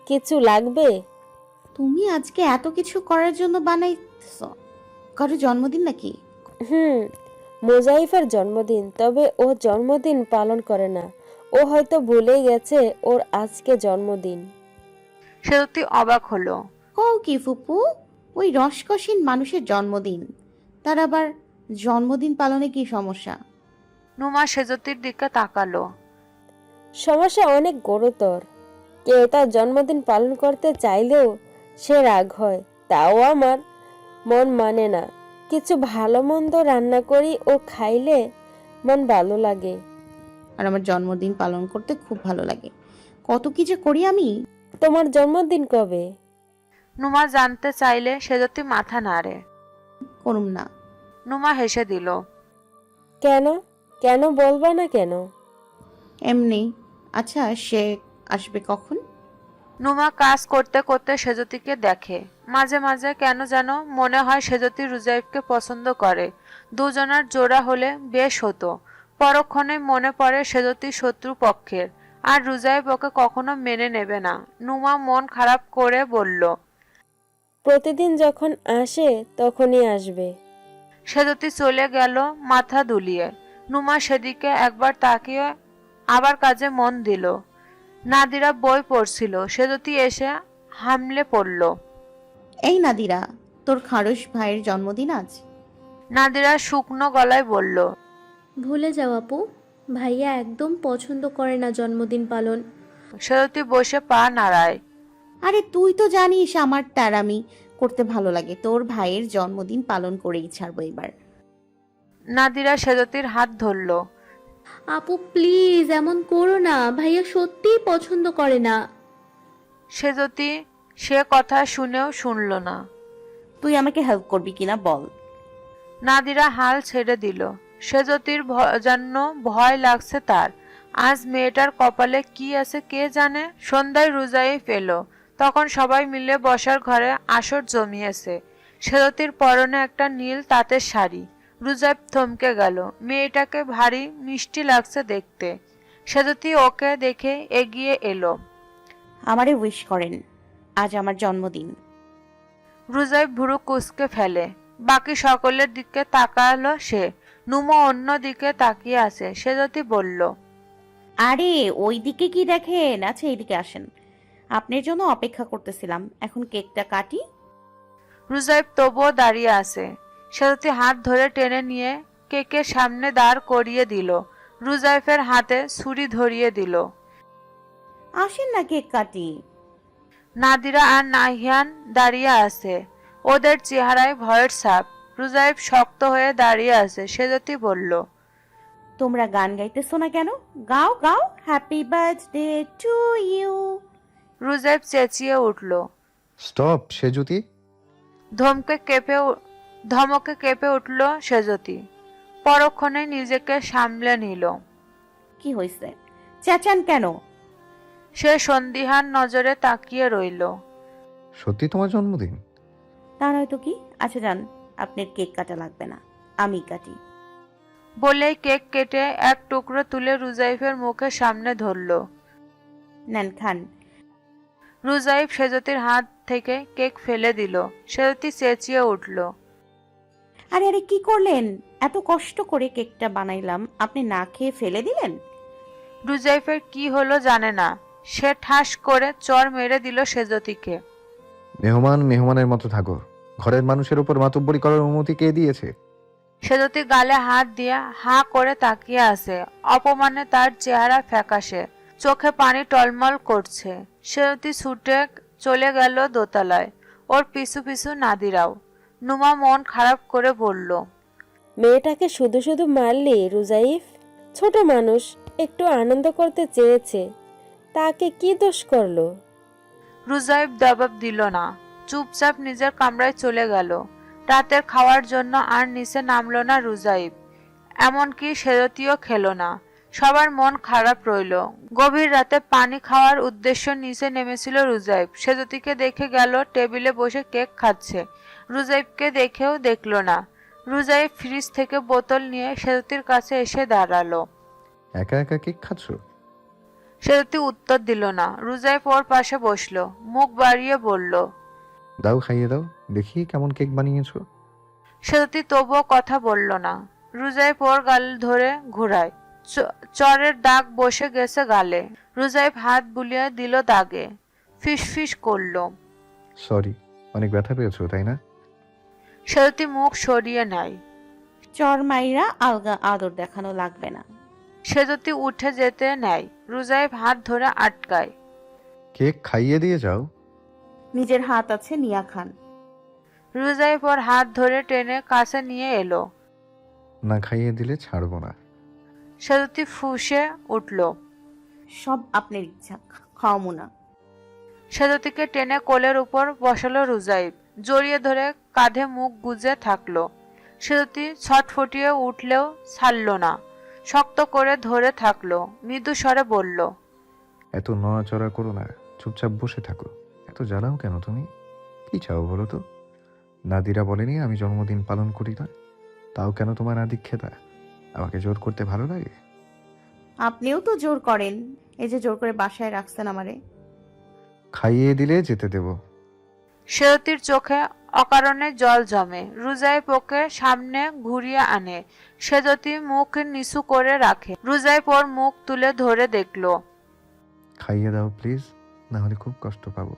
কিছু লাগবে? তুমি আজকে এত কিছু করার জন্য বানাইছ? কারো জন্মদিন নাকি? মোজাইফের জন্মদিন, তবে ও জন্মদিন পালন করে না। ও হয়তো ভুলে গেছে ওর আজকে জন্মদিন। সেজতি অবাক হলো। কও কি ফুপু? ওই রসকসীন মানুষের জন্মদিন, তার আবার জন্মদিন পালনে কি সমস্যা? নুমা সেজতির দিকে তাকালো। সমস্যা অনেক গুরুতর। কেউ তার জন্মদিন পালন করতে চাইলেও সে রাগ হয়। তাও আমার মন মানে না। কিছু ভালো মন্দ রান্না করি, ও খাইলে মন ভালো লাগে। আর আমার জন্মদিন পালন করতে খুব ভালো লাগে। কত কি যে করি আমি। তোমার জন্মদিন কবে? নুমা জানতে চাইলে সেজতি মাথা নাড়ে। করুম না। নুমা হেসে দিল। কেন? কেন বলবা না কেন? এমনি। আচ্ছা, সে আসবে কখন? নুমা কাজ করতে করতে সেজতিকে দেখে। মাঝে মাঝে কেন যেন মনে হয় সেজতি রুজাইফকে পছন্দ করে। দুজনের জোড়া হলে বেশ হতো। পরক্ষণে মনে পড়ে সেজতি শত্রু পক্ষের, আর রুজাইফ ওকে কখনো মেনে নেবে না। নুমা মন খারাপ করে বলল, প্রতিদিন যখন আসে তখনই আসবে। সেজতি চলে গেল মাথা দুলিয়ে। নুমা সেদিকে একবার তাকিয়ে আবার কাজে মন দিল। নাদিরা বই পড়ছিল, সেজতি এসে হামলে পড়ল। এই নাদিরা, তোর খারস ভাইয়ের জন্মদিন আজ। নাদিরা শুকনো গলায় বলল, ভুলে যাও আপু, ভাইয়া একদম পছন্দ করে না জন্মদিন পালন। সেজতি বসে পা নাড়ায়। আরে তুই তো জানিস আমার তারামি করতে ভালো লাগে। তোর ভাইয়ের জন্মদিন পালন করেই ছাড়বো এবার। নাদিরা সেজতির হাত ধরল। আপু প্লিজ এমন করো না, ভাইয়া সত্যিই পছন্দ করে না। সেজতি সে কথা শুনেও শুনল না। তুই আমাকে হেল্প করবি কিনা বল। নাদিরা হাল ছেড়ে দিল। সেজতির জন্য ভয় লাগছে তার। আজ মেয়েটার কপালে কি আছে কে জানে। সন্ধ্যায় রুজাইফ এলো। তখন সবাই মিলে বসার ঘরে আসর জমিয়েছে। সেজতির পরনে একটা নীল তাঁতের শাড়ি। রুজাইফ থমকে গেল। মেয়েটাকে ভারী মিষ্টি লাগছে দেখতে। সেজতি ওকে দেখে এগিয়ে এলো। আমারে উইশ করেন, আজ আমার জন্মদিন। রুজাইফ ভুরু কুঁচকে ফেলে। বাকি সকলের দিকে তাকালো সে। নুমো অন্য দিকে তাকিয়ে আছে। সেজতি বলল, আরে ওই দিকে কি দেখেন? আচ্ছা এইদিকে আসেন, আপনার জন্য অপেক্ষা করতেছিলাম। এখন কেকটা কাটি। রুজাইফ তবুও দাঁড়িয়ে আছে। সেজতি হাত ধরে টেনে নিয়ে কেকের সামনে দাঁড় করিয়ে দিল। রুজাইফের হাতে ছুরি ধরিয়ে দিল। আসেন না কেক কাটি। নাদিরা আর নাহিয়ান দাঁড়িয়ে আছে, ওদের চেহারায় ভয়ের ছাপ। রুজাইব শক্ত হয়ে দাঁড়িয়ে আছে। সেজতি বলল, তোমরা গান গাইতেছো না কেন? গাও গাও, হ্যাপি বার্থডে টু ইউ। রুজাইব চেঁচিয়ে উঠল। স্টপ সেজুতি। ধমকে কেঁপে উঠল সেজতি। পরক্ষণে নিজেকে সামলে নিল। কি হয়েছে, চেঁচান কেন? সে সন্দিহান নজরে তাকিয়ে রইল। সত্যি তোমার জন্মদিন? তা নয়তো কি। আচ্ছা যান, আপনার কেক কাটা লাগবে না, আমি কাটি। বলেই কেক কেটে এক টুকরো তুলে রুজাইফের মুখের সামনে ধরল। নেন খান। রুজাইফ সেজতির হাত থেকে কেক ফেলে দিল। সেজতি চেঁচিয়ে উঠল। আরে আরে কি করলেন? এত কষ্ট করে কেকটা বানাইলাম, আপনি না খেয়ে ফেলে দিলেন? রুজাইফের কি হলো জানে না, সে ঠাস করে চড় মেরে দিল সেজতিকে। মেহমানের মতো থাকো। ঘরের মানুষের উপর মাতব্বরি করার অনুমতি কে দিয়েছে? সেজতি গালে হাত দিয়ে হা করে তাকিয়ে আছে। অপমানে তার চেহারা ফ্যাকাশে, চোখে পানি টলমল করছে। সেজতি ছুটে চলে গেল দোতলায়। ওর পিছু পিছু নাদিরাও। নুমা মন খারাপ করে বলল, মেয়েটাকে শুধু শুধু মারলি রুজাইফ? ছোট মানুষ, একটু আনন্দ করতে চেয়েছে, তাকে কি দোষ করলো? রুজাইব জবাব দিল না, চুপচাপ নিজের কামরায় চলে গেল। রাতের খাওয়ার জন্য আর নিচে নামলো না রুজাইব, এমনকি সেজতিও খেলো না। সবার মন খারাপ রইল। গভীর রাতে পানি খাওয়ার উদ্দেশ্য নিচে নেমেছিল রুজাইব। সেজতিকে দেখে গেল টেবিলে বসে কেক খাচ্ছে। রুজাইবকে দেখেও দেখল না। রুজাইব ফ্রিজ থেকে বোতল নিয়ে সেজতির কাছে এসে দাঁড়ালো। একা একা কেক খাচ্ছ? সেজতি উত্তর দিল না। রুজাইব ওর পাশে বসলো, মুখ বাড়িয়ে বলল, দাও, খাইয়ে দাও, দেখি কেমন কেক বানিয়েছো। সেজতি তবুও কথা বলল না। রুজাইব ওর গাল ধরে ঘুরায়। চরের দাগ বসে গেছে গালে। রুজাইব হাত বুলিয়ে দিল দাগে। ফিসফিস করলো, সরি, অনেক ব্যথা পেয়েছো তাই না? সেজতি মুখ সরিয়ে নেয়। চর মাইরা আলগা আদর দেখানো লাগবে না। সেজতি উঠে যেতে নেয়। রুজাইব হাত ধরে আটকায়। কেক খাইয়ে দিয়ে যাও। নিজের হাত আছে, নিয়া খান। রুজাইব ওর হাত ধরে টেনে কাছে নিয়ে এলো। না খাইয়ে দিলে ছাড়বো না। সেজতি ফুঁসে উঠল। সব আপনার ইচ্ছা, খাওয়ামো না। সেজতিকে টেনে কোলের উপর বসালো রুজাইব। জড়িয়ে ধরে কাঁধে মুখ গুজে থাকলো। সেজতি ছটফটিয়ে উঠলেও ছাড়ল না, শক্ত করে ধরে থাকলো। মৃদু স্বরে বলল, এত নড়াচড়া করো না, চুপচাপ বসে থাকো। এত জ্বালাও কেন তুমি? কি চাও বলো তো? নাদিরা বলেনি আমি জন্মদিন পালন করি না? তাও কেন তোমার আদিক্ষেতা? আমাকে জোর করতে ভালো লাগে? আপনিও তো জোর করেন, এই যে জোর করে বাসায় রাখছেন আমারে। খাইয়ে দিলে যেতে দেব। সেজতির চোখে অকারণে জল জমে। রুজাইব ওকে সামনে ঘুরিয়ে আনে। সেজতি মুখ নিচু করে রাখে। রুজাইব ওর মুখ তুলে ধরে দেখলো। খাইয়ে দাও প্লিজ, না হলে খুব কষ্ট পাবো।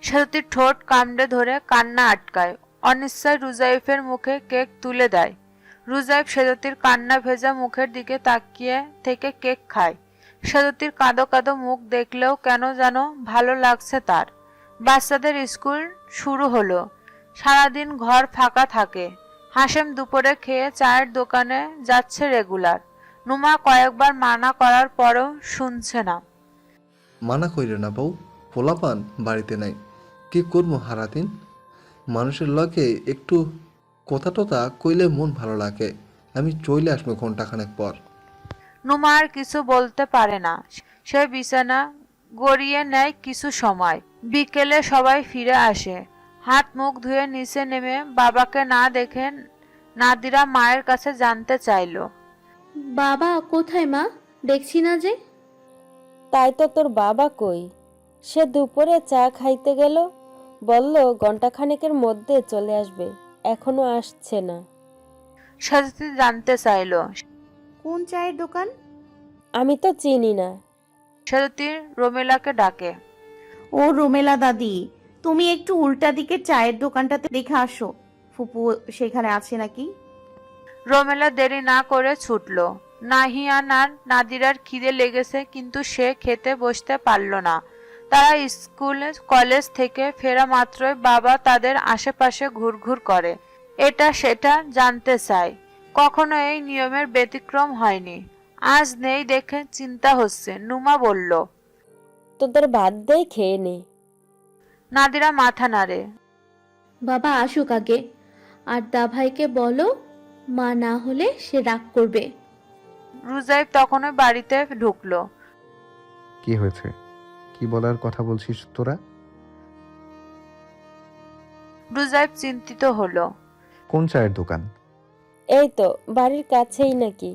সেজতির ঠোঁট কামড়ে ধরে কান্না আটকায়। অনিশ্চয় রুজাইফের মুখে কেক তুলে দেয়। রুজাইব সেজতির কান্না ভেজা মুখের দিকে তাকিয়ে থেকে কেক খায়। সেজতির কাঁদো কাঁদো মুখ দেখলেও কেন যেন ভালো লাগছে তার। বাচ্চাদের স্কুল শুরু হলো। সারাদিন ঘর ফাঁকা থাকে। হাশেম দুপুরে খেয়ে চায়ের দোকানে যাচ্ছে রেগুলার। নুমা কয়েকবার মানা করার পরেও শুনছে না। মানা কইরে না বউ, পোলাপান বাড়িতে নাই, কি করবো হারাদিন? মানুষের লগে একটু কথা টথা কইলে মন ভালো লাগে। আমি চলে আসবো ঘন্টাখানেক পর। নুমা আর কিছু বলতে পারে না। সে বিছানা গড়িয়ে নেয় কিছু সময়। বিকেলে সবাই ফিরে আসে। হাত মুখ ধুয়ে নিচে নেমে বাবাকে না দেখে নাদিরা মায়ের কাছে জানতে চাইল, বাবা কোথায় মা? দেখছি না যে। তাই তো, তোর বাবা কই? সে দুপুরে চা খাইতে গেল, বলল ঘন্টাখানেকের মধ্যে চলে আসবে, এখনো আসছে না। সেজতি জানতে চাইল, কোন চায়ের দোকান? আমি তো চিনি না। সেজতি রোমেলাকে ডাকে। ও রোমেলা দাদি, তুমি একটু উল্টা দিকে চায়ের দোকানটাতে দেখে আসো, ফুপু সেখানে আছে নাকি। রোমেলা দেরি না করে ছুটল। নাহিয়ান আর নাদিরার খিদে লেগেছে, কিন্তু সে খেতে বসতে পারল না। তারা কলেজ থেকে ফেরা মাত্রই বাবা তাদের আশেপাশে ঘুরঘুর করে, এটা সেটা জানতে চায়। কখনো এই নিয়মের ব্যতিক্রম হয়নি। আজ নেই দেখে চিন্তা হচ্ছে। নুমা বলল। তোদের বাদ দেয় খেয়ে নে। নাদিরা মাথা নাড়ে। বাবা আসুক আগে, আর দা ভাইকে বলো মা না হলে সে রাগ করবে। রুজাইব তখনই বাড়িতে ঢুকলো। কি হয়েছে? কি বলার কথা বলছিস তোরা? রুজাইব চিন্তিত হলো। কোন চায়ের দোকান? এই তো বাড়ির কাছেই নাকি?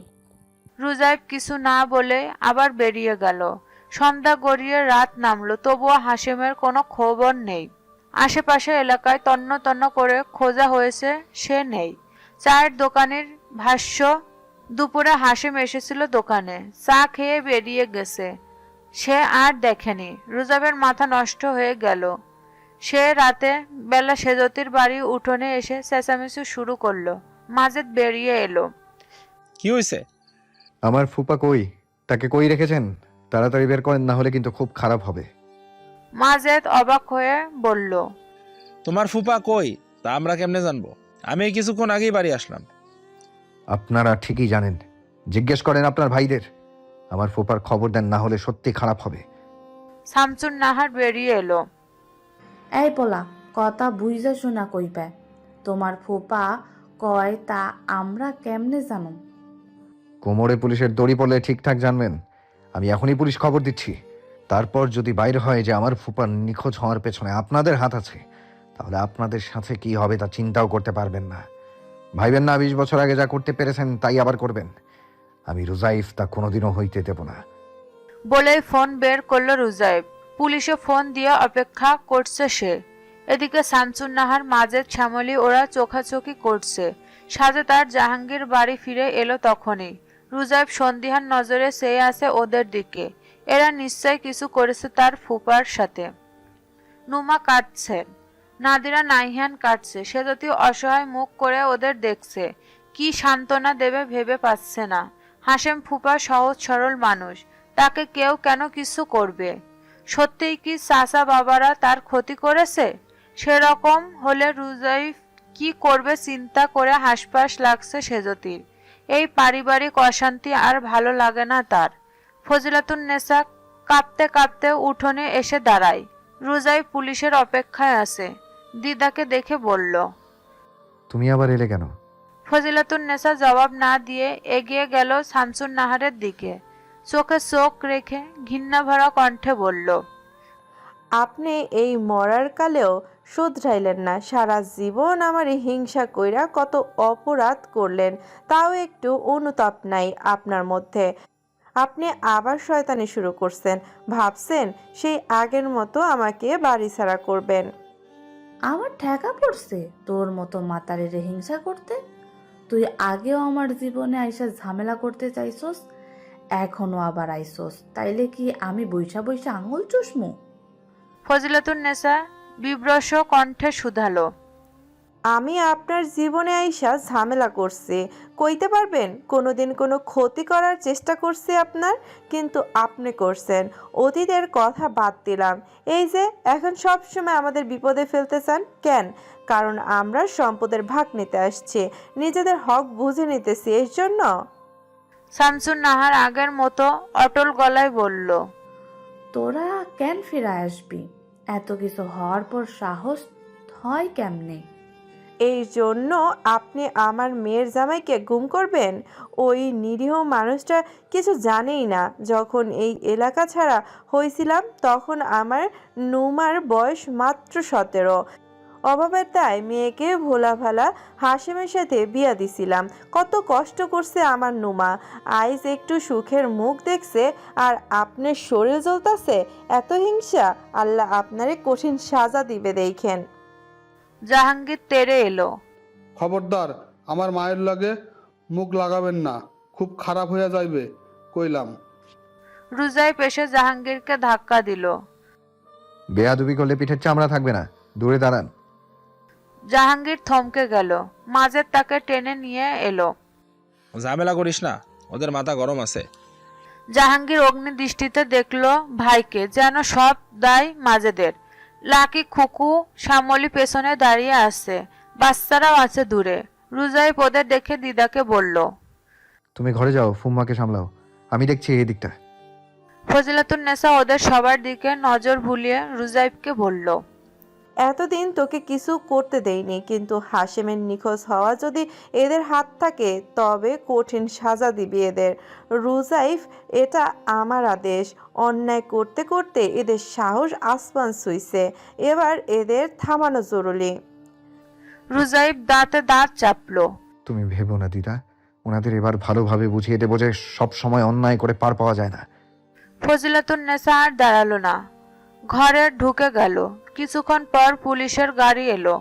রুজাইব কিছু না বলে আবার বেরিয়ে গেল। সন্ধ্যা গড়িয়ে রাত নামলো, তবুও হাসিমের কোনো খবর নেই। আশেপাশে এলাকায় তন্ন তন্ন করে খোঁজা হয়েছে, সে নেই। চায়ের দোকানের ভাষ্য, দুপুরে হাসিম এসেছিল দোকানে, চা খেয়ে বেরিয়ে গেছে, সে আর দেখেনি। রুজাইবের মাথা নষ্ট হয়ে গেল। সে রাতে বেলা সেজতির বাড়ি উঠোনে এসে চেঁচামেচি শুরু করলো। মাজেদ বেরিয়ে এলো। কি হয়েছে? আমার ফুপা কই? তাকে কই রেখেছেন? তাড়াতাড়ি বের করেন, না হলে কিন্তু খুব খারাপ হবে। মাজেদ অবাক হয়ে বলল। তোমার ফুপা কই তা আমরা কেমনে জানবো? আমি কিছুক্ষণ আগেই বাড়ি আসলাম। আপনারা ঠিকই জানেন, জিজ্ঞেস করেন আপনার ভাইদের। আমার ফুপার খবর দেন, না হলে সত্যি খারাপ হবে। শামসুন নাহার বেরিয়ে এলো। এই পোলা, কথা বুঝা শোনা কইবে। তোমার ফুপা কয় তা আমরা কেমনে জানো? কোমরে পুলিশের দড়ি পড়লে ঠিকঠাক জানবেন। আমি এখনই পুলিশ খবর দিচ্ছি। তারপর যদি বাইরে হয় যে আমার ফুপার নিখোঁজ হওয়ার পেছনে আপনাদের হাত আছে, তাহলে আপনাদের সাথে কি হবে তা চিন্তাও করতে পারবেন না। ভাইবেন না 20 বছর আগে যা করতে পেরেছেন তাই আবার করবেন। আমি রুজাইফ তা কোনোদিনও হইতে দেব না। বলেই ফোন বের করলো রুজাইব। পুলিশে ফোন দিয়ে অপেক্ষা করছে সে। এদিকে শামসুন নাহার, মাজেদ, শ্যামলী ওরা চোখাচোখি করছে। সাথে তার জাহাঙ্গীর বাড়ি ফিরে এলো তখনই। রুজাইব সন্দিহান নজরে চেয়ে আছে ওদের দিকে। এরা নিশ্চয় কিছু করেছে তার ফুপার সাথে। নুমা কাঁদছে, নাদিরা নাইহান কাটছে। সে যদি অসহায় মুখ করে ওদের দেখছে, কি সান্ত্বনা দেবে ভেবে পাচ্ছে না। হাসেম ফুপা সহজ সরল মানুষ, তাকে কেউ কেন কিছু করবে? সত্যিই কি চাচা বাবারা তার ক্ষতি করেছে? সেরকম হলে রুজাইফ কি করবে চিন্তা করে হাসপাস লাগছে সেজতির। এই পারিবারিক অশান্তি আর ভালো লাগে না তার। ফজিলাতুন্নেসা কাঁপতে কাঁপতে উঠোনে এসে দাঁড়ায়। রুজাইফ পুলিশের অপেক্ষায় আছে। দিদাকে দেখে বলল। তুমি আবার এলে কেন? ফজিলাতুন্নেসা জবাব না দিয়ে এগিয়ে গেল শামসুন নাহারের দিকে। চোখে চোখ রেখে ঘৃণা ভরা কণ্ঠে বলল। আপনি এই মরার কালেও শুধরাইলেন না। সারা জীবন আমার হিংসা কইরা কত অপরাধ করলেন, তাও একটু অনুতাপ নাই আপনার মধ্যে। আপনি আবার শয়তানি শুরু করছেন, ভাবছেন সেই আগের মতো আমাকে বাড়ি ছাড়া করবেন। আমার ঠেকা পড়ছে তোর মতো মাতারের হিংসা করতে? তুই আগেও আমার জীবনে আইসা ঝামেলা করতে চাইছস, এখনো আবার আইসস। তাইলে কি আমি বৈশা বৈশা আঙুল চুষমু? ফজিলাতুন্নেসা বিব্রস কণ্ঠে শুধালো। আমি আপনার জীবনে আইসা ঝামেলা করছি, কইতে পারবেন কোনোদিন কোনো ক্ষতি করার চেষ্টা করছি আপনার? কিন্তু আপনি করছেন। অতীতের কথা বাদ দিলাম, এই যে এখন সব সময় আমাদের বিপদে ফেলতে চান কেন? কারণ আমরা সম্পদের ভাগ নিতে আসছি, নিজেদের হক বুঝে নিতেছি এর জন্য। শামসুন নাহার আগের মতো অটল গলায় বলল। তোরা কেন ফিরে আসবি? এত কিছু হওয়ার পর সাহস হয় কেমনে? এই জন্য আপনি আমার মেয়ের জামাইকে গুম করবেন? ওই নিরীহ মানুষটা কিছু জানেই না। যখন এই এলাকা ছাড়া হয়েছিলাম তখন আমার নুমার বয়স মাত্র 17। অভাবের তাই মেয়েকে ভোলা ভালা হাসিমের সাথে বিয়া দিছিলাম। কত কষ্ট করছে আমার নুমা, আইজ একটু সুখের মুখ দেখছে আর আপনার শরীর জ্বলতাছে। এত হিংসা, আল্লাহ আপনারে কঠিন সাজা দিবে দেখেন। জাহাঙ্গীর তেড়ে এলো। খবরদার আমার মায়ের লগে মুখ লাগাবেন না, খুব খারাপ হয়ে যাইবে কইলাম। রুজাইফ এসে জাহাঙ্গীরকে ধাক্কা দিল। বেয়াদবি করলে পিঠের চামড়া থাকবে না, দূরে দাঁড়ান। জাহাঙ্গীর থমকে গেল। মাজেদ তাকে টেনে নিয়ে এলো। ঝামেলা করিস না, ওদের মাথা গরম আছে। জাহাঙ্গীর অগ্নি দৃষ্টিতে দেখলো ভাইকে, যেন সব দায় মাজেদের। লাকি, খুকু, শ্যামলী পেছনে দাঁড়িয়ে আছে, বাচ্চারাও আছে দূরে। রুজাইব ওদের দেখে দিদাকে বলল, তুমি ঘরে যাও, ফুম্মাকে সামলাও, আমি দেখছি এই দিকটা। ফজিলাতুন্নেসা ওদের সবার দিকে নজর বুলিয়ে রুজাইবকে বলল, এতদিন তোকে কিছু করতে দেয়নি, কিন্তু হাশেমের নিখোঁজ হওয়া যদি এদের হাত থাকে তবে কঠিন সাজা দিবি এদের। রুজাইফ, এটা আমার আদেশ। অন্যায় করতে করতে এদের সাহস আসমান ছুঁইছে, এবার এদের থামানো জরুরি। রুজাইব দাঁতে দাঁত চাপলো। তুমি ভেবো না দিদা, ওনাদের এবার ভালোভাবে বুঝিয়ে দেবো যে সব সময় অন্যায় করে পার পাওয়া যায় না। ফজিলাতুন্নেসা আর দাঁড়ালো না, ঘরে ঢুকে গেল। কিছুক্ষণ পর পুলিশের গাড়ি এলো।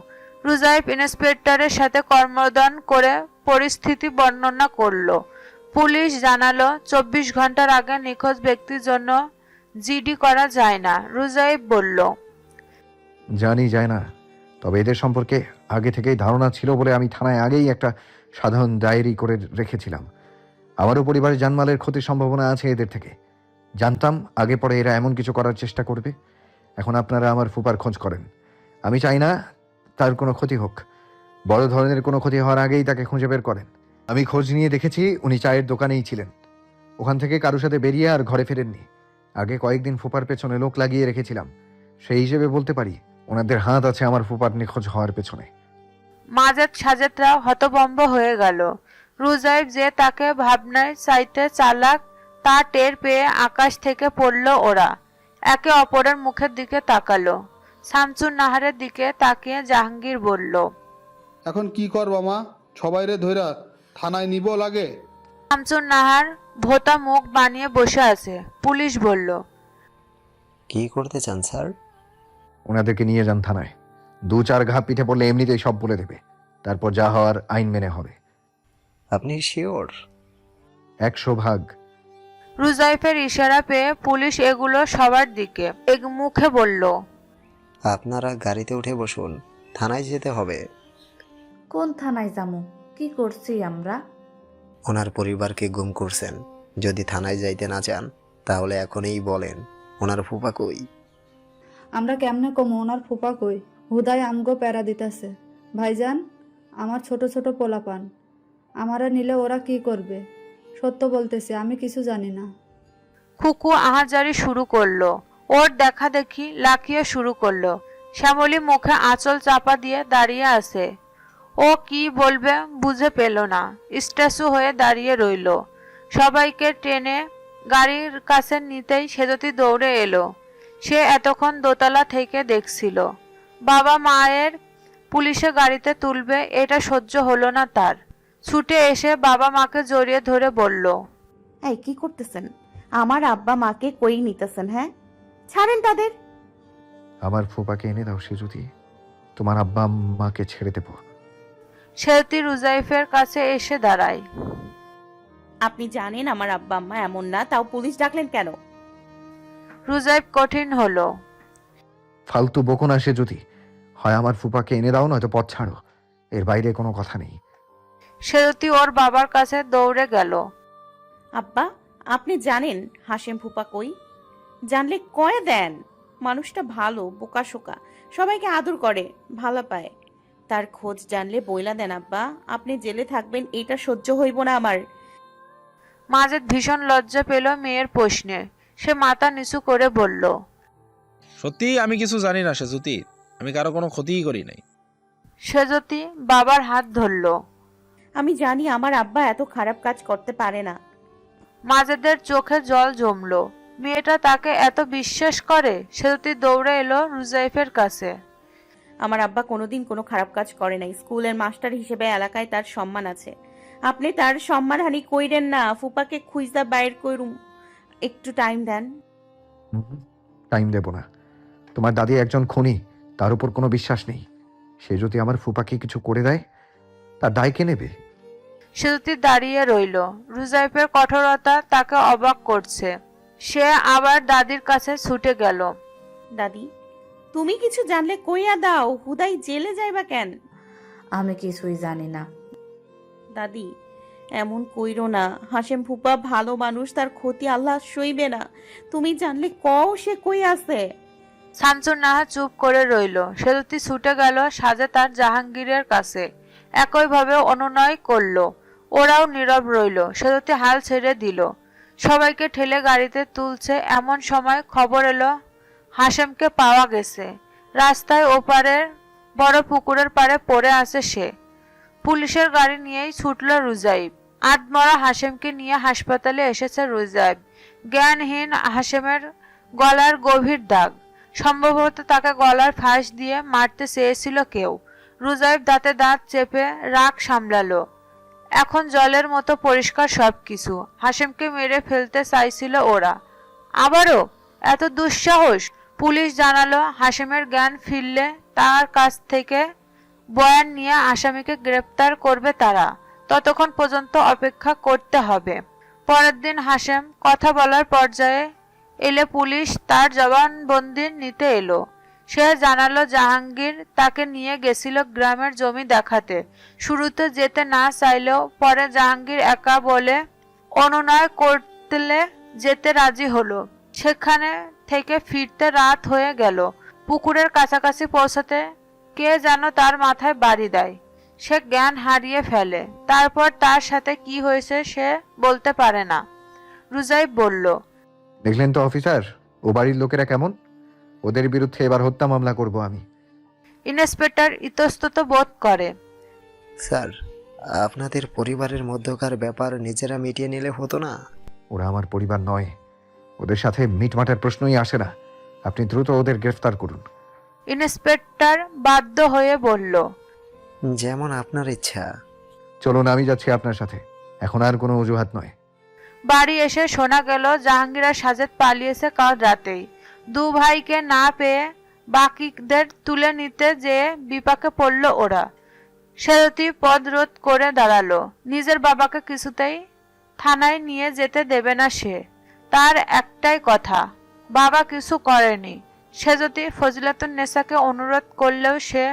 রুজাইব ইন্সপেক্টরের সাথে কর্মদান করে পরিস্থিতি বর্ণনা করলো। পুলিশ জানালো 24 ঘন্টার আগে নিখোঁজ ব্যক্তির জন্য জিডি করা যায় না। রুজাইব বলল, জানি যায় না, তবে এদের সম্পর্কে আগে থেকেই ধারণা ছিল বলে আমি থানায় আগেই একটা সাধারণ ডায়েরি করে রেখেছিলাম। আমারও পরিবারের জানমালের ক্ষতির সম্ভাবনা আছে এদের থেকে। জানতাম আগে পরে এরা এমন কিছু করার চেষ্টা করবে। এখন আপনারা আমার ফুপার খোঁজ করেন, আমি চাই না তার কোনো ক্ষতি হোক। বড় ধরনের কোনো ক্ষতি হওয়ার আগেই তাকে খুঁজে বের করেন। আমি খোঁজ নিয়ে দেখেছি উনি চায়ের দোকানেই ছিলেন, ওখান থেকে কারোর সাথে বেরিয়ে আর ঘরে ফেরেননি। আগে কয়েকদিন ফুপার পেছনে লোক লাগিয়ে রেখেছিলাম, সেই হিসেবে বলতে পারি ওনাদের হাত আছে আমার ফুপার নিখোঁজ হওয়ার পেছনে। মাজেদ সাজেদরা হতভম্ব হয়ে গেল। রুজাইব যে তাকে ভাবনায় চাইতে চালাক তা টের পেয়ে আকাশ থেকে পড়ল ওরা। একে অপরের মুখের দিকে তাকালো। শামসুন নাহারের দিকে তাকিয়ে জাহাঙ্গীর বলল, এখন কি করবা মা? সবাইরে ধইরা থানায় নিব লাগে? শামসুন নাহার ভোতা মুখ বানিয়ে বসে আছে। পুলিশ বলল, কি করতে চান স্যার? ওনাদেরকে নিয়ে যান থানায়। 2-4 ঘা পিঠে পড়লে এমনিতেই সব বলে দেবে, তারপর যা হওয়ার আইন মেনে হবে। আপনি শিওর? 100%। রুজাইফের ইশারা পেয়ে পুলিশ এগুলো সবার দিকে মুখে বলল, আপনারা গাড়িতে উঠে বসুন, থানায় যেতে হবে। কোন থানায় যামু? কি করছি আমরা? ওনার পরিবারকে গুম করছেন। যদি থানায় যাইতে না চান তাহলে এখনই বলেন ওনার ফুপা কই। আমরা কেমনে কমু ওনার ফুপা কই? হুদাই আমগো প্যারা দিতেছে। ভাইজান, আমার ছোট ছোট পোলাপান, আমারা নিলে ওরা কি করবে? সত্য বলতেছি, আমি কিছু জানি না। খুকু আহাজারি শুরু করলো। ওর দেখা দেখি লাকিয়ে শুরু করলো। শ্যামলী মুখে আঁচল চাপা দিয়ে দাঁড়িয়ে আছে। ও কি বলবে বুঝে পেল না, স্ট্যাচু হয়ে দাঁড়িয়ে রইল। সবাইকে টেনে গাড়ির কাছে নিতেই সেজতি দৌড়ে এলো। সে এতক্ষণ দোতলা থেকে দেখছিল। বাবা মায়ের পুলিশে গাড়িতে তুলবে, এটা সহ্য হলো না তার। ছুটে এসে বাবা মাকে জড়িয়ে ধরে বলল, এই কি করতেছেন? আমার আব্বা মাকে কই নিতেছেন? হ্যাঁ, ছাড়েন তাদের। আমার ফুপাকে এনে দাও সেজুতি, তোমার আব্বা মাকে ছেড়ে দেবো। সেজতি রুজাইফের কাছে এসে দাঁড়ায়। আপনি জানেন আমার আব্বা আম্মা এমন না, তাও পুলিশ ডাকলেন কেন? রুজাইফ কঠিন হলো। ফালতু বকো না সেজুতি, হয় আমার ফুপাকে এনে দাও, নয়তো পথ ছাড়ো। এর বাইরে কোনো কথা নেই। সেজতি ওর বাবার কাছে দৌড়ে গেল। আব্বা, আপনি জানেন হাশেম ফুপা কই? জানলে কয়ে দেন। মানুষটা ভালো, বোকাশোকা, সবাইকে আদর করে, ভালো পায়। তার খোঁজ জানলে বইলা দেন আব্বা। আপনি জেলে থাকবেন, এটা সহ্য হইব না আমার। মাজেদ ভীষণ লজ্জা পেল মেয়ের প্রশ্নে। সে মাথা নিচু করে বলল, সত্যি আমি কিছু জানি না সেজুতি, আমি কারো কোনো ক্ষতিই করি নাই। সেজতি বাবার হাত ধরল। আমি জানি আমার আব্বা এত খারাপ কাজ করতে পারে না। মাজেদের চোখে জল জমলো। মেয়েটা তাকে এত বিশ্বাস করে। সেজতি দৌড়ে এলো রুজাইফের কাছে। আমার আব্বা কোনোদিন কোনো খারাপ কাজ করে নাই। স্কুলের মাস্টার হিসেবে এলাকায় তার সম্মান আছে। আপনি তার সম্মানহানি কইরেন না। ফুপাকে খুঁজদা বাইর কইরুম, একটু টাইম দেন। টাইম দেব না। তোমার দাদি একজন খুনি, তার উপর কোনো বিশ্বাস নেই। সে যদি আমার ফুপাকে কিছু করে দেয়, তার দায় কে নেবে? সেজতি দাঁড়িয়ে রইল। রুজাইফের কঠোরতা তাকে অবাক করছে। সে আবার দাদির কাছে ছুটে গেল। দাদি, তুমি কিছু জানলে কইয়া দাও, হুদাই জেলে যাইবা কেন? আমি কিছুই জানি না। দাদি, এমন কইরো না। হাসেম ফুপা ভালো মানুষ, তার ক্ষতি আল্লাহ সইবে না। তুমি জানলে কও সে কই আছে। শামসুন নাহার চুপ করে রইল। সেতুতি ছুটে গেল সাজে তার জাহাঙ্গীরের কাছে, একইভাবে অনুনয় করল। ওরাও নীরব রইল। সেতুতি হাল ছেড়ে দিল, সবাইকে ঠেলে গাড়িতে তুলছে। এমন সময় খবর এলো হাশেমকে পাওয়া গেছে। রাস্তায় ওপারের বড় পুকুরের পাড়ে পড়ে আছে সে। পুলিশের গাড়ি নিয়েই ছুটল রুজাইব। আধমরা হাশেমকে নিয়ে হাসপাতালে এসেছে রুজাইব। জ্ঞানহীন হাশেমের গলার গভীর দাগ, সম্ভবত তাকে গলার ফাঁস দিয়ে মারতে চেয়েছিল কেউ। রুজাইব দাঁতে দাঁত চেপে রাগ সামলালো। এখন জলের মতো পরিষ্কার সবকিছু। হাশেমকে মেরে ফেলতে চাইছিল ওরা। আবারও এত দুঃসাহস! পুলিশ জানালো হাশেমের জ্ঞান ফিরলে তার কাছ থেকে বয়ান নিয়ে আসামিকে গ্রেপ্তার করবে তারা। ততক্ষণ পর্যন্ত অপেক্ষা করতে হবে। পরের দিন হাশেম কথা বলার পর্যায়ে এলে পুলিশ তার জবানবন্দি নিতে এলো। সে জানালো জাহাঙ্গীর তাকে নিয়ে গেছিল গ্রামের জমি দেখাতে। শুরুতে যেতে না চাইলেও পরে জাহাঙ্গীর একা বলে অনুনয় করতে যেতে রাজি হলো। সেখানে থেকে ফিরতে রাত হয়ে গেল। পুকুরের কাছাকাছি পৌঁছাতে কে যেন তার মাথায় বাড়ি দেয়। সে জ্ঞান হারিয়ে ফেলে। তারপর তার সাথে কি হয়েছে সে বলতে পারে না। রুজাইব বলল, দেখলেন তো অফিসার, ও বাড়ির লোকেরা কেমন। ওদের বিরুদ্ধে এবার হত্যা মামলা করব আমি। ইন্সপেক্টর ইতস্তত বোধ করে। স্যার, আপনাদের পরিবারের মধ্যকার ব্যাপার নিজেরা মিটিয়ে নিলে হতো না? ওরা আমার পরিবার নয়, ওদের সাথে মিটমাটার প্রশ্নই আসে না। আপনি দ্রুত ওদের গ্রেফতার করুন। ইন্সপেক্টর বাধ্য হয়ে বলল, যেমন আপনার ইচ্ছা। চলুন, আমি যাচ্ছি আপনার সাথে। এখন আর কোনো অজুহাত নয়। বাড়ি এসে শোনা গেল জাহাঙ্গীর আর সাজেদ পালিয়েছে কাল রাতেই। দু ভাইকে না পেয়ে বাকিদের তুলে নিতে যেয়ে বিপাকে পড়ল ওরা। সেরতি পদ রোধ করে দাঁড়ালো। নিজের বাবাকে কিছুতেই থানায় নিয়ে যেতে দেবে না সে। তার একটাই কথা, বাবা কিছু করেনি। সে যদি ফজিলাতুন্নেসাকে অনুরোধ করলেও সে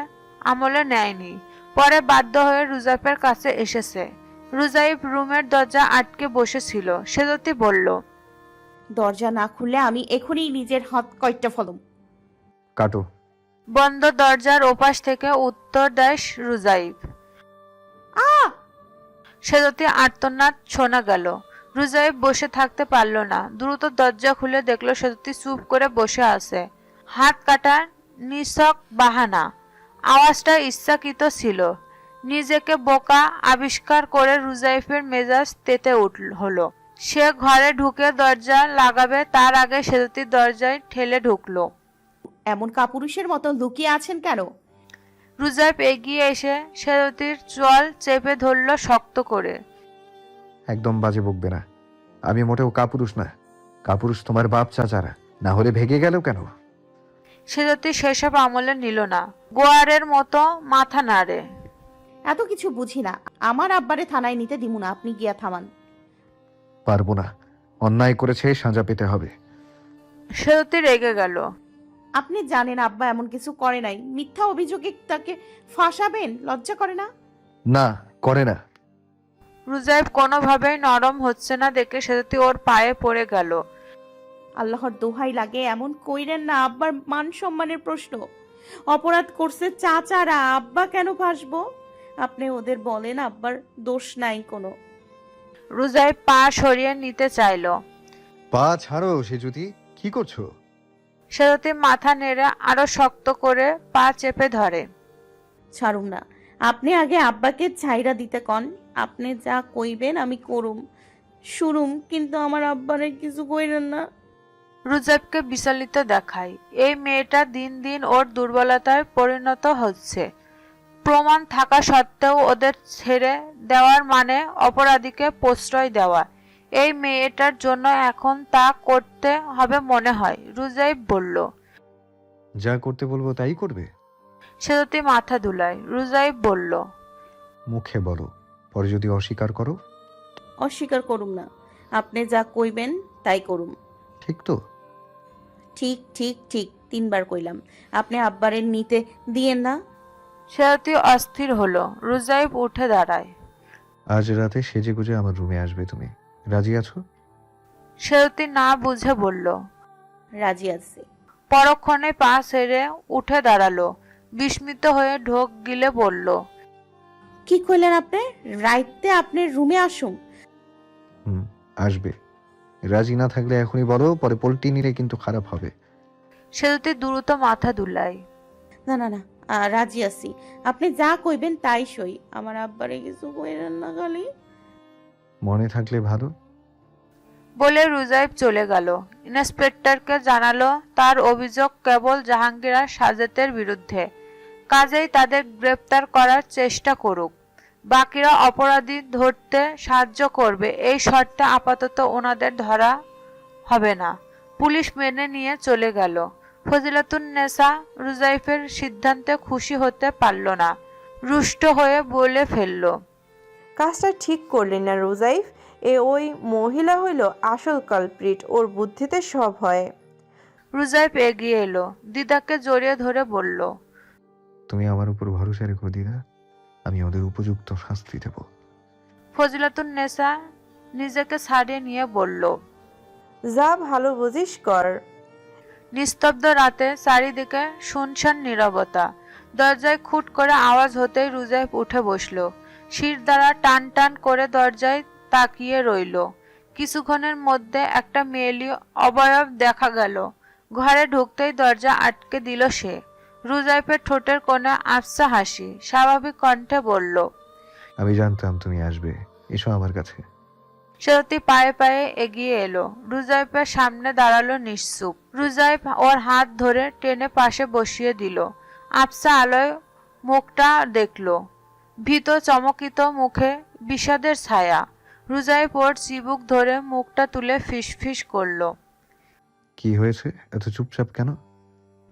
আমলে নেয়নি। পরে বাধ্য হয়ে রুজাইবের কাছে এসেছে। রুজাইব রুমের দরজা আটকে বসেছিল। সেজতি বলল, দরজা না খুললে আমি এখনই নিজের হাত কয়টা ফলম। কাটো। বন্ধ দরজার ওপাশ থেকে উত্তর দেয় রুজাইব। সেজতি আর্তনাদ শোনা গেল। রুজাইব বসে থাকতে পারল না। দ্রুত দরজা খুলে দেখলো সেজতি চুপ করে বসে আছে। হাত কাটা নিছক বাহানা। আওয়াজটা ইচ্ছাকৃত ছিল। নিজেকে বোকা আবিষ্কার করে রুজাইফের মেজাজ তেতে হলো। সে ঘরে ঢুকে দরজা লাগাবে তার আগে সেজতি দরজায় ঠেলে ঢুকলো। এমন কাপুরুষের মতো লুকিয়ে আছেন কেন? রুজাইব এগিয়ে এসে সেজতির চোয়াল চেপে ধরল শক্ত করে। একদম বাজে বকবে না। আমি মোটেও কাপুরুষ না। কাপুরুষ তোমার বাপ চাচারা, না হলে ভেগে গেল কেন? সেজতি সেসব আমলে নিল না। গোয়ারের মতো মাথা নাড়ে। এত কিছু বুঝি না। আমার আব্বারে থানায় নিতে দিমু না, আপনি গিয়া থামান। পারবো না। অন্যায় করেছে, সাজা পেতে হবে। সেজতি রেগে গেল। আপনি জানেন আব্বা এমন কিছু করে নাই। মিথ্যা অভিযোগে তাকে ফাঁসাবেন? লজ্জা করে না? না, করে না। রুজাইব কোনোভাবেই নরম হচ্ছে না দেখে সেজতি ওর পায়ে পড়ে গেল। আল্লাহর দোহাই লাগে, এমন কইরেন না। আব্বার মান সম্মানের প্রশ্ন। অপরাধ করছে চাচারা, আব্বা কেন ফাঁসবো? আপনি ওদের বলেন আব্বার দোষ নাই কোনো। রুজাইব পা সরিয়ে নিতে চাইল। পা ছাড়ো সেজুতি, কি করছো? সেজতি মাথা নেড়ে আরো শক্ত করে পা চেপে ধরে। ছাড়ুম না। আপনি আগে আব্বাকে ছাইরা দিতে কন। আপনি যা কইবেন আমি করুম শুরুম, কিন্তু আমার আব্বারে কিছু কইরেন না। রুজাইবকে বিচলিত দেখায়। এই মেয়েটা দিন দিন ওর দুর্বলতায় পরিণত হচ্ছে। প্রমাণ থাকা সত্ত্বেও ওদের ছেড়ে দেওয়ার মানে অপরাধীকে প্রশ্রয় দেওয়া। এই মেয়েটার জন্য এখন তা করতে হবে মনে হয়। রুজাইব বলল, যা করতে বলবো তাই করবে? সেজতি মাথা দুলায়। রুজাইব বলল, মুখে বলো, পরে যদি অস্বীকার করো? অস্বীকার করুম না। আপনি যা কইবেন তাই করুম। ঠিক তো? ঠিক ঠিক ঠিক, 3 বার কইলাম। আপনি আব্বারে নিতে দিয়েন না। সেজতি অস্থির হলো। রুজাইব উঠে দাঁড়ায়। আজ রাতে সেজে গুজে আমার রুমে আসবে তুমি, রাজি আছো? সেউতি না বুঝে বলল। রাজি আছি। পরক্ষণে পা ছেড়ে উঠে দাঁড়ালো, বিস্মিত হয়ে ঢোক গিলে বলল। কি কইলেন আপনি? রাইতে আপনার রুমে আসুম? হুম, আসবে। রাজি না থাকলে এখনই বলো, পরে পল্টি নিলে কিন্তু খারাপ হবে। সেউতি দ্রুত মাথা দুলায়। না না না, রাজি আছি। আপনি যা কইবেন তাই সই। আমার আব্বারে কিছু কইরেন না খালি। মনে থাকলে ভালো। বলে রুজাইব চলে গেল। ইন্সপেক্টরকে জানালো তার অভিযোগ কেবল জাহাঙ্গীর আর সাজেতের বিরুদ্ধে, কাজেই তাদের গ্রেপ্তার করার চেষ্টা করুক। বাকিরা অপরাধী ধরতে সাহায্য করবে, এই শর্তে আপাতত ওনাদের ধরা হবে না। পুলিশ মেনে নিয়ে চলে গেল। ফজিলাতুন্নেসা রুজাইফের সিদ্ধান্তে খুশি হতে পারল না, রুষ্ট হয়ে বলে ফেলল। কাজটা ঠিক করলি না রোজাইফ। ওই মহিলা হইল আসল কালপ্রিট, ওর বুদ্ধিতে সব হয়। রুজাইফ এগিয়ে এলো, দিদাকে জড়িয়ে ধরে বলল। তুমি আমার উপর ভরসা রেখো দিদা, আমি ওদের উপযুক্ত শাস্তি দেব। ফজিলাতুন্নেসা নিজেকে ছাড়িয়ে নিয়ে বলল। যা ভালো বুঝিস কর। নিস্তব্ধ রাতে চারিদিকে শুনশান নীরবতা। দরজায় খুট করে আওয়াজ হতেই রুজাইফ উঠে বসল। শির দ্বারা টান টান করে দরজায় তাকিয়ে রইল। কিছুক্ষণের মধ্যে একটা মেয়েলি অবয়ব দেখা গেল। ঘরে ঢুকতেই দরজা আটকে দিল সে। রুজাইফের ঠোঁটের কোণে আফসা হাসি, স্বাভাবিক কণ্ঠে বলল। আমি জানতাম তুমি আসবে, এসো আমার কাছে। সেউতি পায়ে পায়ে এগিয়ে এলো, রুজাইফের সামনে দাঁড়ালো নিশ্চুপ। রুজাইফ ওর হাত ধরে টেনে পাশে বসিয়ে দিল। আফসা আলোয় মুখটা দেখলো, ভীত চমকিত মুখে বিষাদের ছায়া। রুজাইফ ওর চিবুক ধরে মুখটা তুলে ফিসফিস করলো। কি হয়েছে, এত চুপচাপ কেন?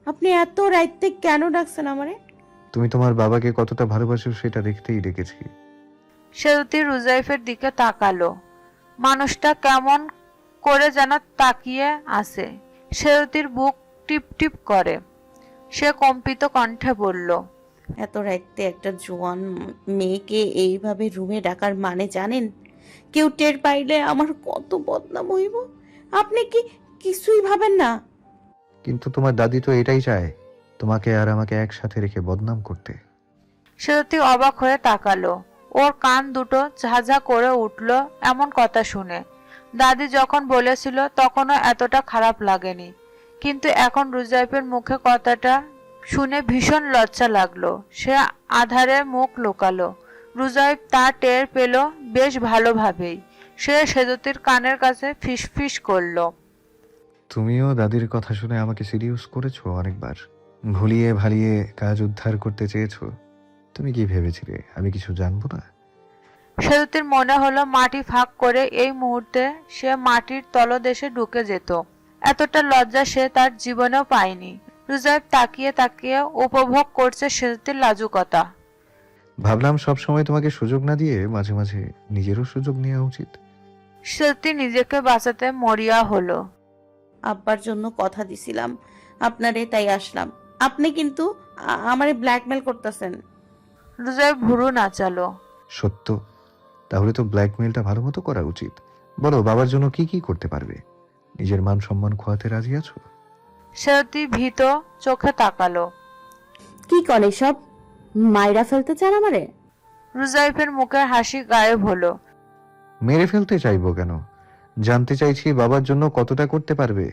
আপনি এত রাইতে কেন ডাকছেন আমারে? তুমি তোমার বাবাকে কতটা ভালোবাসো সেটা দেখতেই ডেকেছি। সেউতি রুজাইফের দিকে তাকালো, মানুষটা কেমন করে যেন তাকিয়ে আছে। সেউতির বুক টিপ টিপ করে। সে কম্পিত কণ্ঠে বলল। এত রাইতে একটা জোয়ান মেয়েকে এইভাবে রুমে ডাকার মানে জানেন? কেউ টের পাইলে আমার কত বদনাম হইব। আপনি কি কিছুই ভাবেন না? কিন্তু তোমার দাদি তো এটাই চায়, তোমাকে আর আমাকে একসাথে রেখে বদনাম করতে। সেউতি অবাক হয়ে তাকালো। ওর কান দুটো ঝাঝা করে উঠল এমন কথা শুনে। দাদি যখন বলেছিল তখনও এতটা খারাপ লাগেনি, কিন্তু এখন রুজাইফের মুখে কথাটা শুনে ভীষণ লজ্জা লাগলো। সে আধারে মুখ লুকালো। রুজাইফ তা টের পেল বেশ ভালোভাবেই। সে সেজতির কানের কাছে ফিসফিস করলো। তুমিও দাদির কথা শুনে আমাকে সিরিয়াস করেছো অনেকবার, ভুলিয়ে ভালিয়ে কাজ উদ্ধার করতে চেয়েছো। তুমি কি ভেবেছিলে আমি কিছু জানবো না? সেজতির মনে হলো মাটি ফাঁক করে এই মুহূর্তে সে মাটির তলদেশে ঢুকে যেত। এতটা লজ্জা সে তার জীবনেও পায়নি। রুজাইফ তাকিয়ে তাকিয়ে উপভোগ করছে সেজতির লাজুকতা। ভাবলাম সব সময় তোমাকে সুযোগ না দিয়ে মাঝে মাঝে নিজেরও সুযোগ নেওয়া উচিত। সেজতি নিজেকে বাঁচাতে মরিয়া হলো। আব্বার জন্য কথা দিছিলাম আপনারে, তাই আসলাম। আপনি কিন্তু আমারে ব্ল্যাকমেল করতেছেন। রুজাইফ ভুরু নাচালো। সত্য? তাহলে তো ব্ল্যাকমেলটা ভালো মতো করা উচিত। বলো, বাবার জন্য কি কি করতে পারবে? নিজের মান সম্মান খোয়াতে রাজি আছো? সেজতি ভীত চোখে তাকালো। কি করে সব? মাইরা ফেলতে চান আমারে? রুজাইফের মুখের হাসি গায়েব হলো। মেরে ফেলতে চাইবো কেন? জানতে চাইছি বাবার জন্য কতটা করতে পারবে।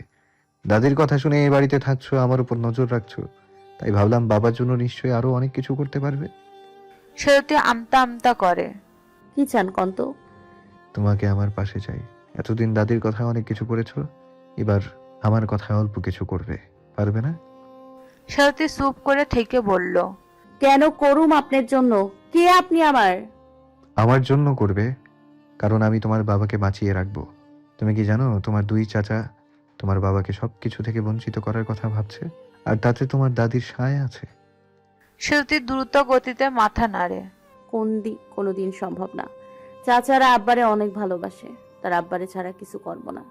দাদির কথা শুনে এই বাড়িতে থাকছো, আমার উপর নজর রাখছো, তাই ভাবলাম বাবার জন্য নিশ্চয়ই আরো অনেক কিছু করতে পারবে। সেজতি আমতা আমতা করে। কি চান কন্ত? তোমাকে আমার পাশে চাই। এতদিন দাদির কথা অনেক কিছু করেছো, এবার আমার কথা অল্প কিছু করবে, পারবে না? সেজতি চুপ করে থেকে বলল। কেন করুম আপনার জন্য? কে আপনি আমার? আমার জন্য করবে, কারণ আমি তোমার বাবাকে বাঁচিয়ে রাখবো। তুমি কি জানো তোমার দুই চাচা তোমার বাবাকে সবকিছু থেকে বঞ্চিত করার কথা ভাবছে, আর তাতে তোমার দাদির সায় আছে। সেজতি দ্রুত গতিতে মাথা নাড়ে। কোনোদিন সম্ভব না। চাচারা আব্বারে অনেক ভালোবাসে, তার আব্বারে ছাড়া কিছু করব না।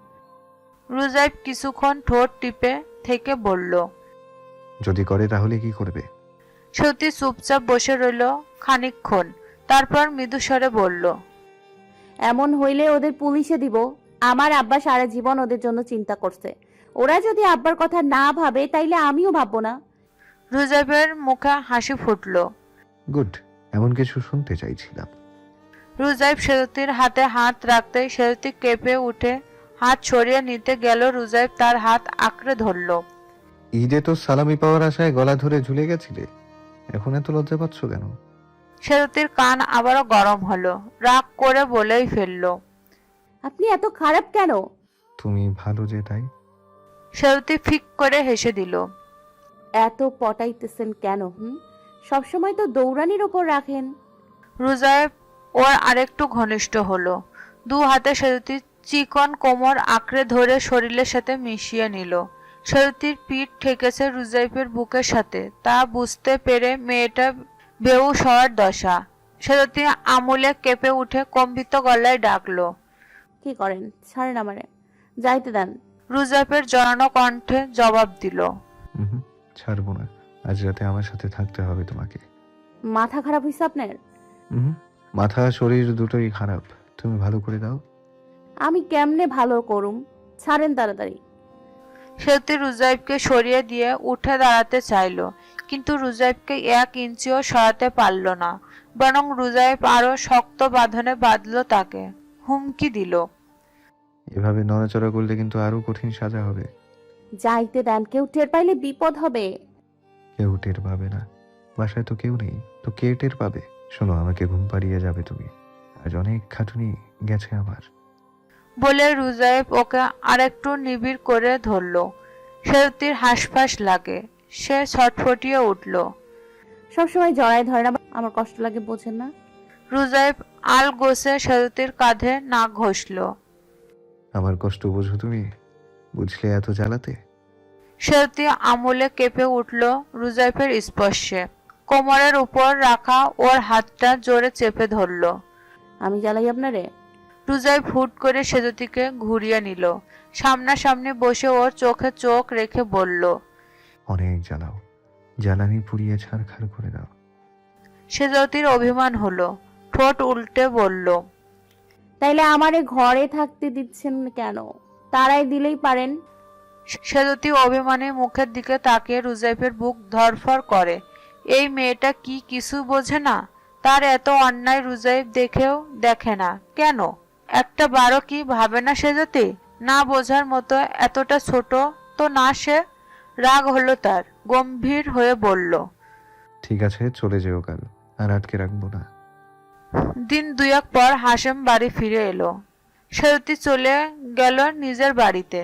রুজাইফ কিছুক্ষণ ঠোঁট টিপে থেকে বলল। যদি করে তাহলে কি করবে? সেজতি চুপচাপ বসে রইল খানিকক্ষণ, তারপর মৃদুস্বরে বলল। এমন হইলে ওদের পুলিশে দিব। আমার আব্বা সারা জীবন ওদের জন্য চিন্তা করছে। ওরা যদি আব্বার কথা না ভাবে তাইলে আমিও ভাববো না। রুজাইফের মুখে হাসি ফুটলো। গুড, এমন কিছু শুনতে চাইছিলাম। রুজাইফ সেতুতির হাতে হাত রাখতেই সেতুতি কেঁপে উঠে হাত সরিয়ে নিতে গেল। রুজাইফ তার হাত আঁকড়ে ধরল। ঈদে তো সালামি পাওয়ার আশায় গলা ধরে ঝুলে গেছিলে, এখন এত লজ্জা পাচ্ছ কেন? সেতুতির কান আবারও গরম হলো, রাগ করে বলেই ফেললো, আপনি এত খারাপ কেন? তুমি ভালো যে তাই। সেতুতি ফিক করে হেসে দিল। এত পটাইতেছেন কেন? সবসময় তো দৌড়ানির ওপর রাখেন। রুজাইফ ওর আরেকটু ঘনিষ্ঠ হলো, দু হাতে সেতুতির চিকন কোমর আঁকড়ে ধরে শরীরের সাথে মিশিয়ে নিল। সেতুতির পিঠ ঠেকেছে রুজাইফের বুকের সাথে, তা বুঝতে পেরে মেয়েটা বেহুশ হওয়ার দশা। সেতুতি আমুলে কেঁপে উঠে কম্পিত গলায় ডাকলো, কি করেন? ছাড়েন আমারে, যাইতে দেন। রুজাইফের জড়ানো কণ্ঠে জবাব দিল, ছাড়বো না, আজ রাতে আমার সাথে থাকতে হবে তোমাকে। মাথা খারাপ হয়েছে আপনার? মাথা শরীর দুটোই খারাপ, তুমি ভালো করে দাও। আমি কেমনে ভালো করুম? ছাড়েন তাড়াতাড়ি। সেতুতি রুজাইফকে সরিয়ে দিয়ে উঠে দাঁড়াতে চাইল, কিন্তু রুজাইফকে 1 ইঞ্চিও সরাতে পারল না, বরং রুজাইফ আরো শক্ত বাঁধনে বাঁধল তাকে, হুমকি দিল, এভাবে নড়াচড়া করলে কিন্তু আরো কঠিন সাজা হবে। যাইতে দেন, কেউ টের পাইলে বিপদ হবে। কেউ টের পাবে না, বাসায় তো কেউ নেই, তো কে টের পাবে? শোনো, আমাকে ঘুম পাড়িয়ে যাবে তুমি, আজ অনেক খাটুনি গেছে আমার। বলে রুজাইফ ওকে আরেকটু নিবিড় করে ধরল। সেতুতির হাঁসফাঁস লাগে, সে ছটফটিয়ে উঠল। সবসময় জড়ায় ধরে না, আমার কষ্ট লাগে, বোঝেন না? রুজাইফ আল গোসে সেতুতির কাঁধে নাক ঘষল। আমার কষ্ট বোঝো তুমি? বুঝলে এত জ্বালাতে? সেতুতি আমুলে কেঁপে উঠল রুজাইফের স্পর্শে, কোমরের উপর রাখা ওর হাতটা জোরে চেপে ধরল। আমি জ্বালাই আপনারে? রুজাইফ হুট করে সেতুতিকে ঘুরিয়ে নিল, সামনাসামনি বসে ওর চোখে চোখ রেখে বলল, অনেক জ্বালাও, জ্বালানি পুড়িয়ে ছাড়খাড় করে দাও। সেতুতির অভিমান হলো, ঠোঁট উল্টে বলল, তাইলে আমারে ঘরে থাকতে দিচ্ছেন কেন? তারাই দিলেই পারেন। সেতুতি অভিমানী মুখের দিকে তাকিয়ে রুজাইফের বুক ধরফর করে। এই মেয়েটা কি কিছু বোঝে না? তার এত অন্যায় রুজাইফ দেখেও দেখে না কেন? একটা বারো কি ভাবে না সেতুতি? না বোঝার মতো এতটা ছোট তো না সে। রাগ হলো তার, গম্ভীর হয়ে বলল, ঠিক আছে, চলে যেও কাল, আর আটকে রাখবো না। দিন 2 পর হাশেম বাড়ি ফিরে এলো। সেতুতি চলে গেল নিজের বাড়িতে,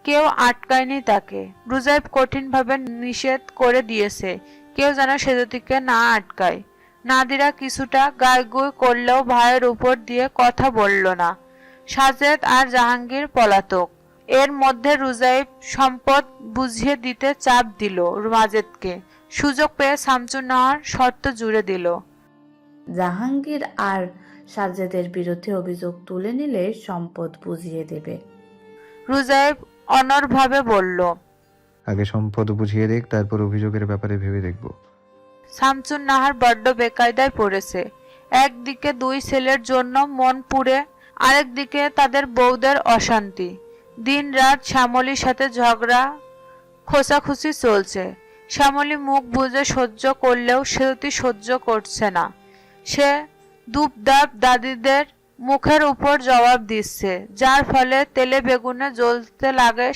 কেউ আটকায়নি তাকে। রুজাইফ কঠিনভাবে নিষেধ করে দিয়েছে কেউ যেন সেতুতিকে না আটকায়। নাদিরা কিছুটা গায়গুই করলেও ভাইয়ের উপর দিয়ে কথা বলল না। সাজেদ আর জাহাঙ্গীর পলাতক। এর মধ্যে রুজাইফ সম্পদ বুঝিয়ে দিতে চাপ দিল মাজেদকে। সুযোগ পেয়ে শামসুন্নাহার শর্ত জুড়ে দিল, জাহাঙ্গীর আর সাজেদের বিরুদ্ধে অভিযোগ তুলে নিলে সম্পদ বুঝিয়ে দেবে। রুজাইফ অনড়ভাবে বলল, আগে সম্পদ বুঝিয়ে দেখ, তারপর অভিযোগের ব্যাপারে ভেবে দেখব। শামসুন্নাহার বড্ড বেকায়দায় পড়েছে। একদিকে 2 ছেলের জন্য মন পুড়ে, আরেকদিকে তাদের বউদের অশান্তি। দিন রাত শ্যামলীর সাথে ঝগড়া খোঁচাখুচি চলছে। শ্যামলী মুখ বুজে সহ্য করলেও সেতুতি সহ্য করছে না। সে দুপদাপ দাদিদের মুখের উপর জবাব দিচ্ছে, যার ফলে তেলে বেগুনে জ্বলতে লাগে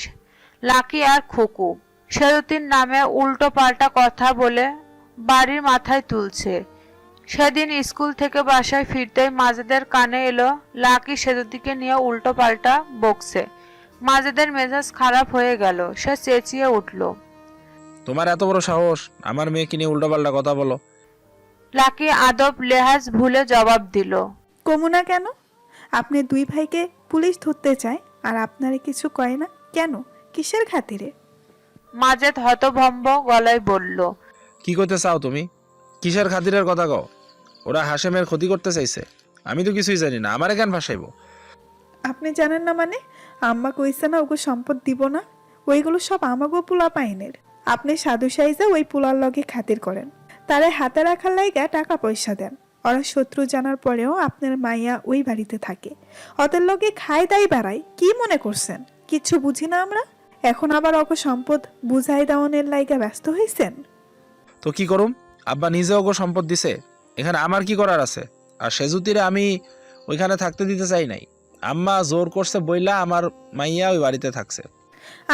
লাকি আর খুকু। সেতুতির নামে উল্টো পাল্টা কথা বলে বাড়ির মাথায় তুলছে। সেদিন স্কুল থেকে বাসায় ফিরতেই মাজেদের কানে এলো লাকি সেতুতিকে নিয়ে উল্টো পাল্টা বকছে। মাজেদের মেজাজ খারাপ হয়ে গেল, সে চেঁচিয়ে উঠল, তোমার এত বড় সাহস আমার মেয়েকে নিয়ে উল্টাপাল্টা কথা বলো? লাকি আদব লেহাজ ভুলে জবাব দিল, কমুনা কেন? আপনি 2 ভাইকে পুলিশ ধরতে চায় আর আপনারে কিছু কয় না কেন? কিসের খাতিরে? মাজেদ হতভম্ব গলায় বলল, কি করতে চাও তুমি? কিসের খাতিরের কথা কও? ওরা হাশেমের ক্ষতি করতে চাইছে, আমি তো কিছুই জানি না, আমারে কেন ভাসাইবো? আপনি জানেন না মানে? আম্মা কইছে না ওগো সম্পদ দিব না, ওইগুলো সব আমাগো পোলা পাইনের। আপনি সাধু সাইজে ওই পোলার লগে খাতির করেন, তারে হাতে রাখার লাইগা টাকা পয়সা দেন, ওরা শত্রু জানার পরেও আপনার মাইয়া ওই বাড়িতে থাকে, ওদের লোকে খায় দায় বাড়ায়। কি মনে করছেন কিচ্ছু বুঝি না আমরা? এখন আবার ওকে সম্পদ বুঝাই দেওয়ানের লাইগা ব্যস্ত হয়েছেন? তো কি করুম? আব্বা নিজে ওকে সম্পদ দিছে, এখানে আমার কি করার আছে? আর সেজুতিরে আমি ওইখানে থাকতে দিতে চাই নাই। আম্মা জোর করছে বইলা আমার মাইয়া ওই বাড়িতে থাকছে।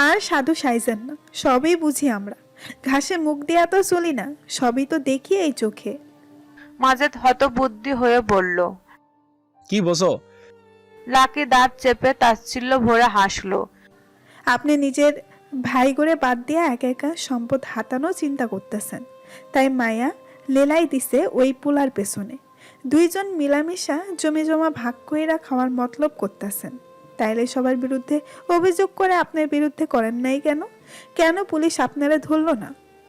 আর সাধু সাইজেন না, সবই বুঝি আমরা। ঘাসে মুখ দিয়া তো চলি না, সবই তো দেখি এই চোখে। মাজেদ হতবুদ্ধি হয়ে বলল। কি বোঝো? লাকি দাঁত চেপে তাচ্ছিল্য ভরে হাসলো। আপনি নিজের ভাই করে বাদ দিয়া একা একা সম্পদ হাতানো চিন্তা করতেছেন, তাই মায়া লেলাই দিছে ওই পোলার পেছনে। দুইজন মিলামিশা জমি জমা ভাগ কইরা খাওয়ার মতলব করতেছেন। তাইলে সবার বিরুদ্ধে অভিযোগ করে আপনার বিরুদ্ধে করেন নাই কেন? কেন পুলিশ আপনারা ধরলো না?